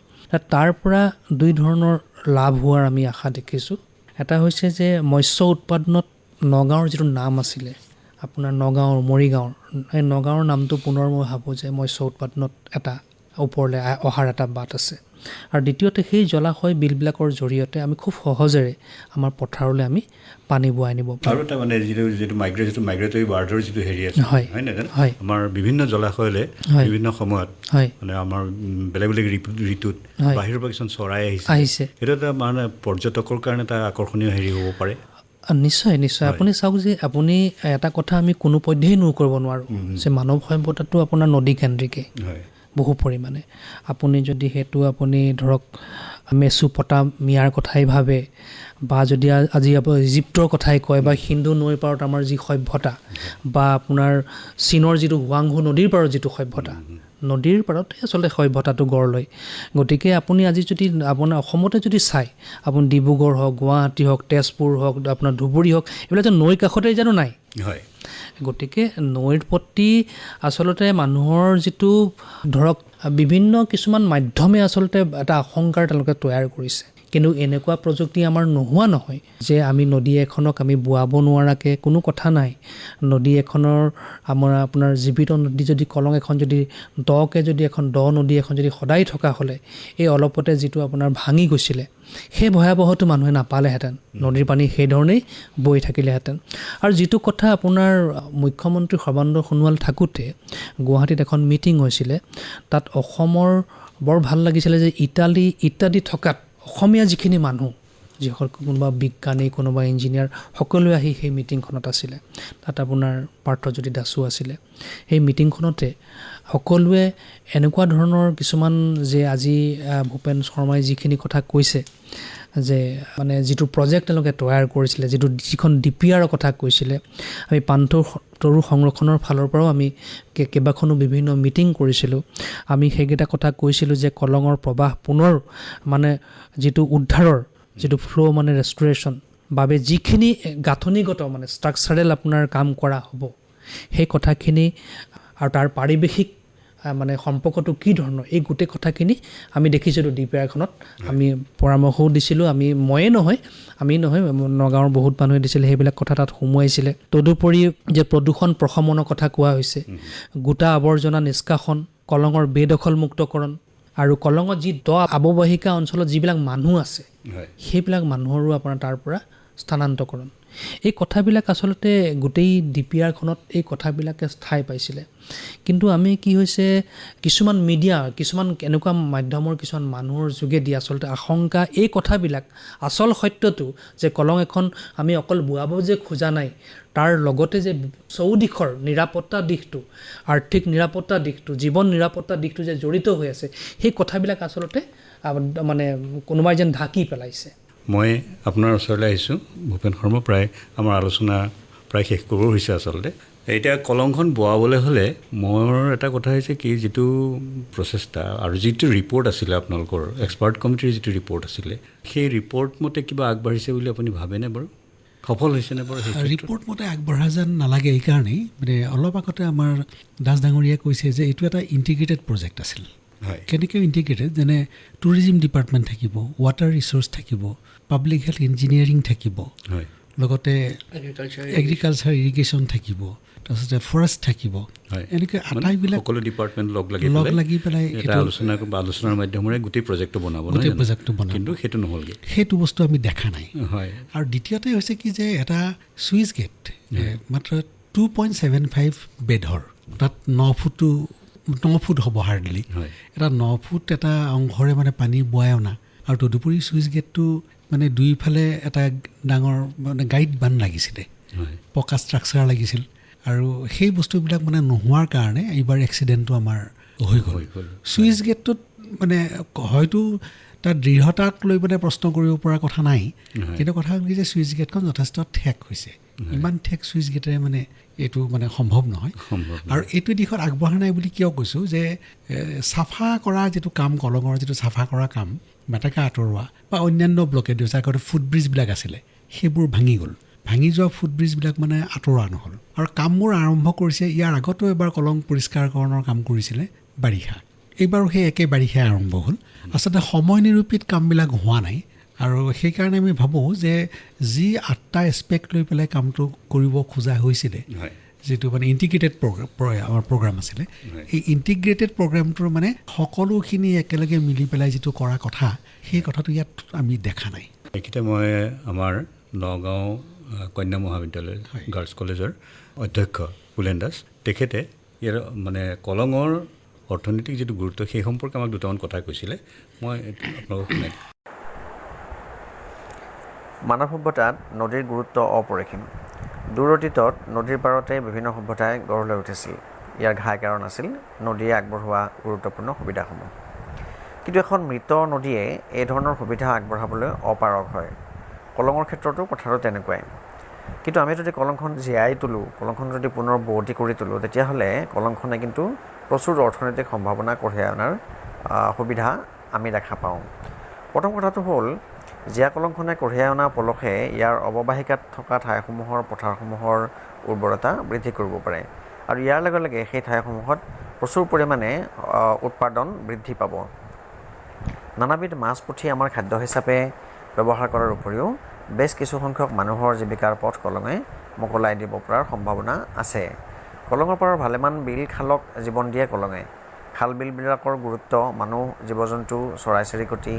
S4: তাৰ পৰা দুই ধৰণৰ লাভ হোৱাৰ আমি আশা দেখিছোঁ। এটা হৈছে যে মৎস্য উৎপাদনত নগাঁৱৰ যিটো নাম আছিলে আপোনাৰ নগাঁৱৰ মৰিগাঁৱৰ, এই নগাঁৱৰ নামটো পুনৰ মই ভাবোঁ যে মৎস্য উৎপাদনত এটা ওপৰলৈ অহাৰ এটা বাট আছে। আৰু দ্বিতীয়তে সেই জলাশয় বিলবিলাকৰ জৰিয়তে আমি খুব সহজেৰে আমাৰ পথাৰলৈ আমি পানী বোৱাই নিব পাৰোঁ।
S1: আৰু এটা মানে যিটো মাইগ্ৰেটৰী বাৰ্ডৰ যিটো হেৰি আছে, হয় নহয়, আমাৰ বিভিন্ন জলাশয়লৈ বিভিন্ন সময়ত মানে আমাৰ বেলেগ ঋতুত বাহিৰৰ পৰা কিছুমান চৰাই আহিছে, সেইটো এটা মানে পৰ্যটকৰ কাৰণে এটা আকৰ্ষণীয় হেৰি হ'ব পাৰে।
S4: নিশ্চয়। আপুনি চাওক যে আপুনি এটা কথা আমি কোনো পধ্যেই নুই কৰিব নোৱাৰোঁ যে মানৱ সভ্যতাটো আপোনাৰ নদী কেন্দ্ৰিকেই বহু পৰিমাণে। আপুনি যদি সেইটো আপুনি ধৰক মেচুপটামিয়াৰ কথাই ভাবে, বা যদি আজি আপুনি ইজিপ্তৰ কথাই কয়, বা সিন্ধু নৈৰ পাৰত আমাৰ যি সভ্যতা, বা আপোনাৰ চীনৰ যিটো হুৱাংহু নদীৰ পাৰত যিটো সভ্যতা, নদীৰ পাৰতে আচলতে সভ্যতাটো গঢ় লয়। গতিকে আপুনি আজি যদি আপোনাৰ অসমতে যদি চায়, আপুনি ডিব্ৰুগড় হওক, গুৱাহাটী হওক, তেজপুৰ হওক, আপোনাৰ ধুবুৰী হওক, এইবিলাকতো নৈৰ কাষতে জানো নাই? গতিকে নৈৰ প্ৰতি আচলতে মানুহৰ যিটো ধৰক বিভিন্ন কিছুমান মাধ্যমে আচলতে এটা আশংকাৰ তেওঁলোকে তৈয়াৰ কৰিছে। কিন্তু এনেকুৱা প্ৰযুক্তি আমাৰ নোহোৱা নহয় যে আমি নদী এখনক আমি বোৱাব নোৱাৰাকৈ, কোনো কথা নাই। নদী এখনৰ আপোনাৰ জীৱিত নদী যদি কলং এখন যদি দকৈ যদি এখন নদী এখন যদি সদায় থকা হ'লে এই অলপতে যিটো আপোনাৰ ভাঙি গৈছিলে সেই ভয়াৱহটো মানুহে নাপালেহেঁতেন, নদীৰ পানী সেইধৰণেই বৈ থাকিলেহেঁতেন। আৰু যিটো কথা আপোনাৰ মুখ্যমন্ত্ৰী সৰ্বানন্দ সোণোৱাল থাকোঁতে গুৱাহাটীত এখন মিটিং হৈছিলে, তাত অসমৰ বৰ ভাল লাগিছিলে যে ইত্যাদি থকাত অসমীয়া যিখিনি মানুহ, যিসকল কোনোবা বিজ্ঞানী, কোনোবা ইঞ্জিনিয়াৰ, সকলোৱে আহি সেই মিটিংখনত আছিলে। তাত আপোনাৰ পাৰ্থজ্যোতি দাসো আছিলে। সেই মিটিংখনতে সকলোৱে এনেকুৱা ধৰণৰ কিছুমান যে আজি ভূপেন শৰ্মাই যিখিনি কথা কৈছে, যে মানে যিটো প্ৰজেক্ট তেওঁলোকে তৈয়াৰ কৰিছিলে, যিখন DPR কথা কৈছিলে, আমি পান্থতৰু সংৰক্ষণৰ ফালৰ পৰাও আমি কেইবাখনো বিভিন্ন মিটিং কৰিছিলোঁ। আমি সেইকেইটা কথা কৈছিলোঁ যে কলঙৰ প্ৰৱাহ পুনৰ মানে যিটো উদ্ধাৰৰ যিটো ফ্ল' মানে ৰেষ্টুৰেশ্যন বাবে যিখিনি গাঁথনিগত মানে ষ্ট্ৰাকচাৰেল আপোনাৰ কাম কৰা হ'ব, সেই কথাখিনি আৰু তাৰ পাৰিৱেশিক মানে সম্পৰ্কটো কি ধৰণৰ, এই গোটেই কথাখিনি আমি দেখিছিলোঁ DPRখনত। আমি পৰামৰ্শও দিছিলোঁ, ময়ে নহয় নগাঁৱৰ বহুত মানুহে দিছিলে, সেইবিলাক কথা তাত সোমোৱাইছিলে। তদুপৰি যে প্ৰদূষণ প্ৰশমনৰ কথা কোৱা হৈছে, গোটা আৱৰ্জনা নিষ্কাশন, কলঙৰ বেদখল মুক্তকৰণ, আৰু কলঙত যি দ আৱবাহিকা অঞ্চলত যিবিলাক মানুহ আছে
S1: হয়
S4: সেইবিলাক মানুহৰো আপোনাৰ তাৰ পৰা স্থানান্তৰকৰণ এই কথাবিলাক আচলতে গোটেই DPRখনত এই কথাবিলাকে ঠাই পাইছিলে কিন্তু আমি কি হৈছে কিছুমান মিডিয়া কিছুমান এনেকুৱা মাধ্যমৰ কিছুমান মানুহৰ যোগেদি আচলতে আশংকা এই কথাবিলাক আচল সত্যটো যে কলং এখন আমি অকল বুৱাব যে খোজা নাই তাৰ লগতে যে চৌদিশৰ নিৰাপত্তা দিশটো আৰ্থিক নিৰাপত্তা দিশটো জীৱন নিৰাপত্তা দিশটো যে জড়িত হৈ আছে সেই কথাবিলাক আচলতে মানে কোনোবাই যেন ঢাকি পেলাইছে
S1: মই আপোনাৰ ওচৰলৈ আহিছোঁ ভূপেন শৰ্মা প্ৰায় আমাৰ আলোচনা প্ৰায় শেষ কৰিব হৈছে আচলতে এতিয়া কলংখন বোৱাবলৈ হ'লে মোৰ এটা কথা হৈছে কি যিটো প্ৰচেষ্টা আৰু যিটো ৰিপৰ্ট আছিলে আপোনালোকৰ এক্সপাৰ্ট কমিটিৰ যিটো ৰিপৰ্ট আছিলে সেই ৰিপৰ্ট মতে কিবা আগবাঢ়িছে বুলি আপুনি ভাবেনে বাৰু সফল হৈছেনে বাৰু
S2: ৰিপৰ্ট মতে আগবঢ়া যেন নালাগে এইকাৰণেই মানে অলপ আগতে আমাৰ দাস ডাঙৰীয়াই কৈছে যে এইটো এটা ইণ্টিগ্ৰেটেড প্ৰজেক্ট আছিল
S1: হয়
S2: কেনেকৈ ইণ্টিগ্ৰেটেড যেনে টুৰিজিম ডিপাৰ্টমেণ্ট থাকিব ৱাটাৰ ৰিচোৰ্চ থাকিব পাব্লিক হেল্থ ইঞ্জিনিয়াৰিং থাকিব
S1: হয়
S2: লগতে এগ্ৰিকালচাৰ ইৰিগেশ্যন থাকিব তাৰপিছতে ফৰেষ্ট থাকিব
S1: হয়
S2: এনেকৈ আটাইবিলাক
S1: সকলো ডিপাৰ্টমেণ্ট লগ লাগি পেলাই এটা আলোচনাৰ মাধ্যমেৰে গোটেই প্ৰজেক্টটো বনাব
S2: গোটেই প্ৰজেক্টটো বনাব
S1: কিন্তু সেইটো নহ'লগৈ
S2: সেইটো বস্তু আমি দেখা নাই
S1: হয়
S2: আৰু দ্বিতীয়তে হৈছে কি যে এটা চুইচ গেট মাত্ৰ 2.75 বেডৰ তাত 9 ফুট হ'ব হাৰ্ডলি
S1: হয়
S2: এটা 9 ফুট এটা অংশৰে মানে পানী বোৱাই অনা আৰু তদুপৰি চুইচ গেটটো মানে দুইফালে এটা ডাঙৰ মানে গাইড বান লাগিছিলে
S1: হয়
S2: পকা ষ্ট্ৰাকচাৰ লাগিছিল আৰু সেই বস্তুবিলাক মানে নোহোৱাৰ কাৰণে এইবাৰ এক্সিডেণ্টটো আমাৰ হৈ গ'ল চুইচ গেটটোত মানে হয়তো তাৰ দৃঢ়তাক লৈ মানে প্ৰশ্ন কৰিব পৰা কথা নাই কিন্তু কথা হ'ল কি যে চুইচ গেটখন যথেষ্ট ঠেক হৈছে ইমান ঠেক চুইচ গেটেৰে মানে এইটো মানে সম্ভৱ নহয় আৰু এইটো দিশত আগবঢ়া নাই বুলি কিয় কৈছোঁ যে চাফা কৰা যিটো কাম কলঙৰ যিটো চাফা কৰা কাম মেটেকা আঁতৰোৱা বা অন্যান্য ব্লকেড হৈছে আগতে ফুটব্ৰিজবিলাক আছিলে সেইবোৰ ভাঙি গ'ল ভাঙি যোৱা ফুটব্ৰিজবিলাক মানে আঁতৰোৱা নহ'ল আৰু কামবোৰ আৰম্ভ কৰিছে ইয়াৰ আগতো এবাৰ কলং পৰিষ্কাৰকৰণৰ কাম কৰিছিলে বাৰিষা এইবাৰো সেই একে বাৰিষাই আৰম্ভ হ'ল আচলতে সময় নিৰূপিত কামবিলাক হোৱা নাই আৰু সেইকাৰণে আমি ভাবোঁ যে যি 8টা এছপেক্ট লৈ পেলাই কামটো কৰিব খোজা হৈছিলে যিটো মানে ইণ্টিগ্ৰেটেড আমাৰ প্ৰগ্ৰাম আছিলে এই ইণ্টিগ্ৰেটেড প্ৰগ্ৰামটোৰ মানে সকলোখিনি একেলগে মিলি পেলাই যিটো কৰা কথা সেই কথাটো ইয়াত আমি দেখা নাই
S1: এইকেইটা মই আমাৰ নগাঁও কন্যা মহাবিদ্যালয় গাৰ্লছ কলেজৰ অধ্যক্ষ কুলেন দাস তেখেতে ইয়াৰ মানে কলঙৰ অৰ্থনৈতিক যিটো গুৰুত্ব সেই সম্পৰ্কে আমাক দুটামান কথা কৈছিলে মই আপোনালোকক শুনাই দিম
S5: মানৱ সভ্যতাত নদীৰ গুৰুত্ব অপৰিসীম দূৰ অতীতত নদীৰ পাৰতে বিভিন্ন সভ্যতাই গঢ় লৈ উঠিছিল ইয়াৰ ঘাই কাৰণ আছিল নদীয়ে আগবঢ়োৱা গুৰুত্বপূৰ্ণ সুবিধাসমূহ কিন্তু এখন মৃত নদীয়ে এই ধৰণৰ সুবিধা আগবঢ়াবলৈ অপাৰগ হয় কলঙৰ ক্ষেত্ৰতো কথাটো তেনেকুৱাই কিন্তু আমি যদি কলংখন জীয়াই তোলোঁ কলংখন যদি পুনৰ বোৱতী কৰি তোলোঁ তেতিয়াহ'লে কলংখনে কিন্তু প্ৰচুৰ অৰ্থনৈতিক সম্ভাৱনা কঢ়িয়াই অনাৰ সুবিধা আমি দেখা পাওঁ প্ৰথম কথাটো হ'ল জীয়া কলংখনে কঢ়িয়াই অনা পলসে ইয়াৰ অৱবাহিকাত থকা ঠাইসমূহৰ পথাৰসমূহৰ উৰ্বৰতা বৃদ্ধি কৰিব পাৰে আৰু ইয়াৰ লগে লগে সেই ঠাইসমূহত প্ৰচুৰ পৰিমাণে উৎপাদন বৃদ্ধি পাব নানাবিধ মাছ পুঠি আমাৰ খাদ্য হিচাপে ব্যৱহাৰ কৰাৰ উপৰিও বেছ কিছুসংখ্যক মানুহৰ জীৱিকাৰ পথ কলঙে মোকলাই দিব পৰাৰ সম্ভাৱনা আছে কলঙৰ পাৰৰ ভালেমান বিল খালক জীৱন দিয়ে কলঙে খাল বিলবিলাকৰ গুৰুত্ব মানুহ জীৱ জন্তু চৰাই চিৰিকটি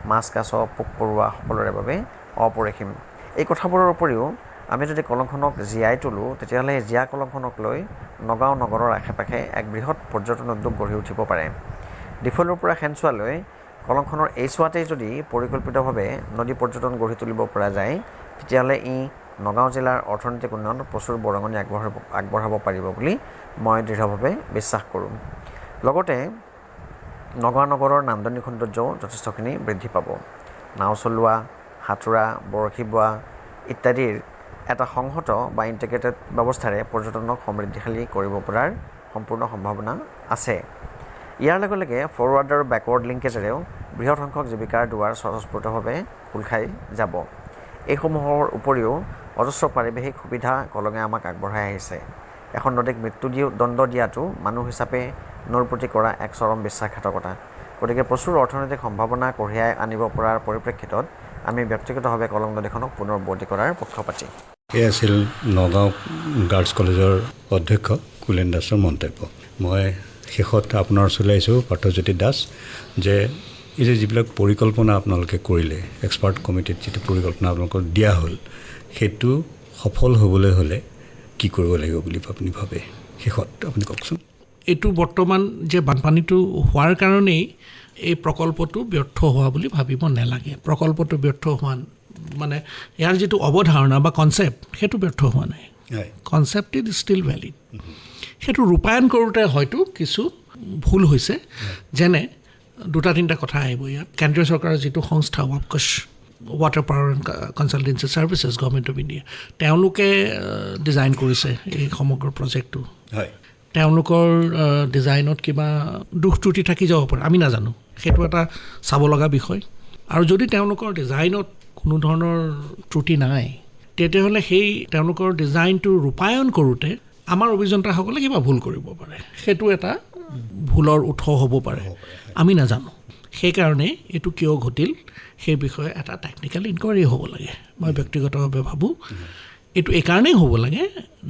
S5: মাছ কাছ পোক পৰুৱা সকলোৰে বাবে অপৰিসীম এই কথাবোৰৰ উপৰিও আমি যদি কলংখনক জীয়াই তোলোঁ তেতিয়াহ'লে জীয়া কলংখনক লৈ নগাঁও নগৰৰ আশে পাশে এক বৃহৎ পৰ্যটন উদ্যোগ গঢ়ি উঠিব পাৰে ডিফলৰ পৰা শেনচোৱালৈ কলংখনৰ এই চোৱাতেই যদি পৰিকল্পিতভাৱে নদী পৰ্যটন গঢ়ি তুলিব পৰা যায় তেতিয়াহ'লে ই নগাঁও জিলাৰ অৰ্থনৈতিক উন্নয়নত প্ৰচুৰ বৰঙণি আগবঢ়াব পাৰিব বুলি মই দৃঢ়ভাৱে বিশ্বাস কৰোঁ লগতে নগাঁও নগৰৰ নান্দনিক সৌন্দৰ্যও যথেষ্টখিনি বৃদ্ধি পাব নাও চলোৱা সাঁতোৰা বৰশী বোৱা ইত্যাদিৰ এটা সংহত বা ইণ্টিগ্ৰেটেড ব্যৱস্থাৰে পৰ্যটনক সমৃদ্ধিশালী কৰিব পৰাৰ সম্পূৰ্ণ সম্ভাৱনা আছে ইয়াৰ লগে লগে ফৰৱাৰ্ড আৰু বেকৱাৰ্ড লিংকেজেৰেও বৃহৎ সংখ্যক জীৱিকাৰ দুৱাৰ স্বতঃস্ফূৰ্তভাৱে খোল খাই যাব এইসমূহৰ উপৰিও অজস্ৰ পাৰিৱেশিক সুবিধা কলঙে আমাক আগবঢ়াই আহিছে এখন নদীক মৃত্যুদণ্ড দিয়াটো মানুহ হিচাপে নৈৰ প্ৰতি কৰা এক চৰম বিশ্বাসঘাতকতা গতিকে প্ৰচুৰ অৰ্থনৈতিক সম্ভাৱনা কঢ়িয়াই আনিব পৰাৰ পৰিপ্ৰেক্ষিতত আমি ব্যক্তিগতভাৱে কলং নদীখনক পুনৰ বোৱতী কৰাৰ পক্ষপাতী
S1: এই আছিল নগাঁও গাৰ্লছ কলেজৰ অধ্যক্ষ কুলেন দাসৰ মন্তব্য মই শেষত আপোনাৰ ওচৰলৈ আহিছোঁ পাৰ্থজ্যোতি দাস যে এই যে যিবিলাক পৰিকল্পনা আপোনালোকে কৰিলে এক্সপাৰ্ট কমিটিত যিটো পৰিকল্পনা আপোনালোকক দিয়া হ'ল সেইটো সফল হ'বলৈ হ'লে কি কৰিব লাগিব বুলি আপুনি ভাবে শেষত আপুনি কওকচোন
S3: এইটো বৰ্তমান যে বানপানীটো হোৱাৰ কাৰণেই এই প্ৰকল্পটো ব্যৰ্থ হোৱা বুলি ভাবিব নালাগে প্ৰকল্পটো ব্যৰ্থ হোৱা মানে ইয়াৰ যিটো অৱধাৰণা বা কনচেপ্ট সেইটো ব্যৰ্থ হোৱা নাই কনচেপ্ট ইজ ষ্টিল ভেলিড সেইটো ৰূপায়ণ কৰোঁতে হয়তো কিছু ভুল হৈছে যেনে 2-3টা কথা আহিব ইয়াত কেন্দ্ৰীয় চৰকাৰৰ যিটো সংস্থা ৱাপকছ water power and consultancy services government of India তেওঁলোকে ডিজাইন কৰিছে এই সমগ্ৰ প্ৰজেক্টটো
S1: হয়
S3: তেওঁলোকৰ ডিজাইনত কিবা দুখ ত্ৰুটি থাকি যাব পাৰে আমি নাজানো সেইটো এটা চাব লগা বিষয় আৰু যদি তেওঁলোকৰ ডিজাইনত কোনো ধৰণৰ ত্ৰুটি নাই তেতিয়াহ'লে সেই তেওঁলোকৰ ডিজাইনটো ৰূপায়ণ কৰোঁতে আমাৰ অভিযন্তাসকলে কিবা ভুল কৰিব পাৰে সেইটো এটা ভুলৰ উৎস হ'ব পাৰে আমি নাজানো সেইকাৰণে এইটো কিয় ঘটিল সেই বিষয়ে এটা টেকনিকেল ইনকুৱাৰী হ'ব লাগে মই ব্যক্তিগতভাৱে ভাবোঁ এইটো এইকাৰণেই হ'ব লাগে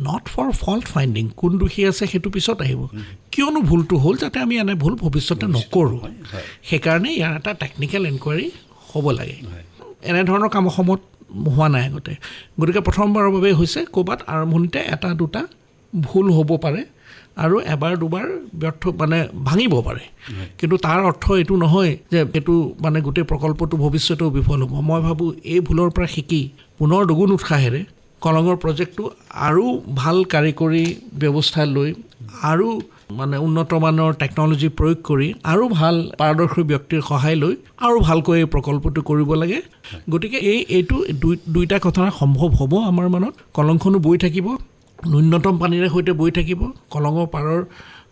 S3: নট ফৰ ফল্ট ফাইণ্ডিং কোন দোষী আছে সেইটো পিছত আহিব কিয়নো ভুলটো হ'ল যাতে আমি এনে ভুল ভৱিষ্যতে নকৰোঁ সেইকাৰণে ইয়াৰ এটা টেকনিকেল ইনকুৱাৰী হ'ব লাগে এনেধৰণৰ কাম অসমত হোৱা নাই আগতে গতিকে প্ৰথমবাৰৰ বাবে হৈছে ক'ৰবাত আৰম্ভণিতে 1-2টা ভুল হ'ব পাৰে আৰু এবাৰ দুবাৰ ব্যৰ্থ মানে ভাঙিব পাৰে কিন্তু তাৰ অৰ্থ এইটো নহয় যে এইটো মানে গোটেই প্ৰকল্পটো ভৱিষ্যতেও বিফল হ'ব মই ভাবোঁ এই ভুলৰ পৰা শিকি পুনৰ দুগুণ উৎসাহেৰে কলঙৰ প্ৰজেক্টটো আৰু ভাল কাৰিকৰী ব্যৱস্থা লৈ আৰু মানে উন্নতমানৰ টেকন'লজি প্ৰয়োগ কৰি আৰু ভাল পাৰদৰ্শী ব্যক্তিৰ সহায় লৈ আৰু ভালকৈ এই প্ৰকল্পটো কৰিব লাগে গতিকে এইটো দুইটা কথা সম্ভৱ হ'ব আমাৰ মনত কলংখনো বৈ থাকিব ন্যূনতম পানীৰে সৈতে বৈ থাকিব কলঙৰ পাৰৰ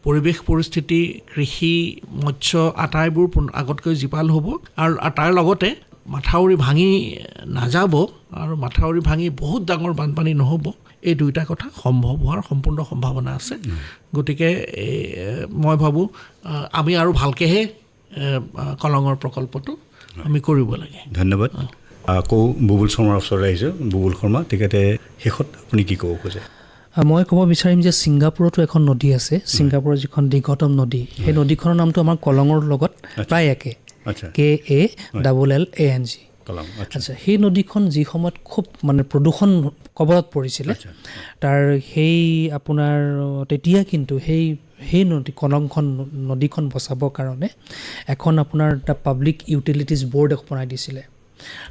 S3: পৰিৱেশ পৰিস্থিতি কৃষি মৎস্য আটাইবোৰ আগতকৈ জীপাল হ'ব আৰু তাৰ লগতে মাথাউৰি ভাঙি নাযাব আৰু মাথাউৰি ভাঙি বহুত ডাঙৰ বানপানী নহ'ব এই দুইটা কথা সম্ভৱ হোৱাৰ সম্পূৰ্ণ সম্ভাৱনা আছে গতিকে মই ভাবোঁ আমি আৰু ভালকৈহে কলঙৰ প্ৰকল্পটো আমি কৰিব লাগে
S1: ধন্যবাদ আকৌ বুবুল শৰ্মাৰ ওচৰলৈ আহিছোঁ বুবুল শৰ্মা তেখেতে শেষত আপুনি কি ক'ব খোজে
S4: মই ক'ব বিচাৰিম যে ছিংগাপুৰতো এখন নদী আছে ছিংগাপুৰৰ যিখন দীৰ্ঘতম নদী সেই নদীখনৰ নামটো আমাৰ কলঙৰ লগত প্ৰায় একে KALLANG আচ্ছা সেই নদীখন যি সময়ত খুব মানে প্ৰদূষণ কবলত পৰিছিলে তাৰ সেই আপোনাৰ তেতিয়া কিন্তু সেই কলংখন নদীখন বচাবৰ কাৰণে এখন আপোনাৰ এটা পাব্লিক ইউটিলিটিজ বৰ্ড এখন বনাই দিছিলে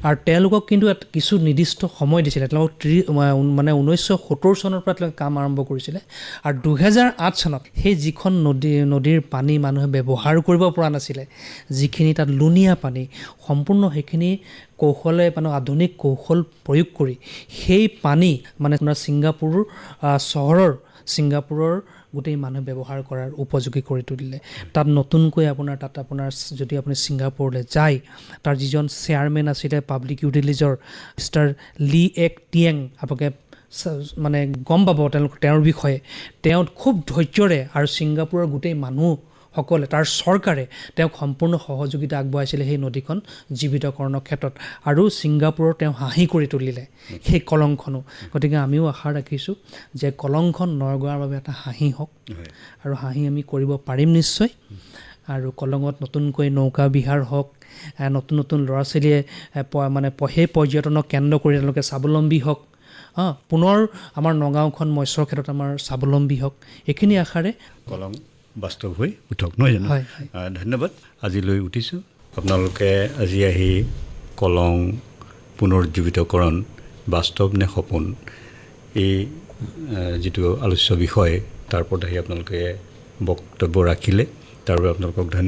S4: আৰু তেওঁলোকক কিন্তু কিছু নিৰ্দিষ্ট সময় দিছিলে তেওঁলোকক মানে 1970 চনৰ পৰা তেওঁলোকে কাম আৰম্ভ কৰিছিলে আৰু 2008 চনত সেই যিখন নদীৰ পানী মানুহে ব্যৱহাৰ কৰিব পৰা নাছিলে যিখিনি তাত লুণীয়া পানী সম্পূৰ্ণ সেইখিনি কৌশলে মানে আধুনিক কৌশল প্ৰয়োগ কৰি সেই পানী মানে আপোনাৰ ছিংগাপুৰৰ গোটেই মানুহে ব্যৱহাৰ কৰাৰ উপযোগী কৰি তুলিলে তাত নতুনকৈ তাত আপোনাৰ যদি আপুনি ছিংগাপুৰলৈ যায় তাৰ যিজন চেয়াৰমেন আছিলে পাব্লিক ইউটিলিটিজৰ মিষ্টাৰ লি এক টিয়েং আপোনালোকে মানে গম পাব তেওঁৰ বিষয়ে তেওঁ খুব ধৈৰ্যৰে আৰু ছিংগাপুৰৰ গোটেই মানুহসকলে তাৰ চৰকাৰে তেওঁক সম্পূৰ্ণ সহযোগিতা আগবঢ়াইছিলে সেই নদীখন জীৱিতকৰণৰ ক্ষেত্ৰত আৰু ছিংগাপুৰৰ তেওঁ হাঁহি কৰি তুলিলে সেই কলংখনো গতিকে আমিও আশা ৰাখিছোঁ যে কলংখন নগাঁৱৰ বাবে এটা হাঁহি হওক আৰু হাঁহি আমি কৰিব পাৰিম নিশ্চয় আৰু কলঙত নতুনকৈ নৌকা বিহাৰ হওক নতুন নতুন ল'ৰা ছোৱালীয়ে মানে সেই পৰ্যটনক কেন্দ্ৰ কৰি তেওঁলোকে স্বাৱলম্বী হওক পুনৰ আমাৰ নগাঁওখন মৎস্যৰ ক্ষেত্ৰত আমাৰ স্বাৱলম্বী হওক এইখিনি আশাৰে
S1: কলং বাস্তৱ হৈ উঠক নহয় জানো ধন্যবাদ আজিলৈ উঠিছোঁ আপোনালোকে আজি আহি কলং পুনৰুজ্জীৱিতকৰণ বাস্তৱ নে সপোন এই যিটো আলোচ্য বিষয় তাৰ ওপৰত আহি আপোনালোকে বক্তব্য ৰাখিলে তাৰ বাবে আপোনালোকক ধন্যবাদ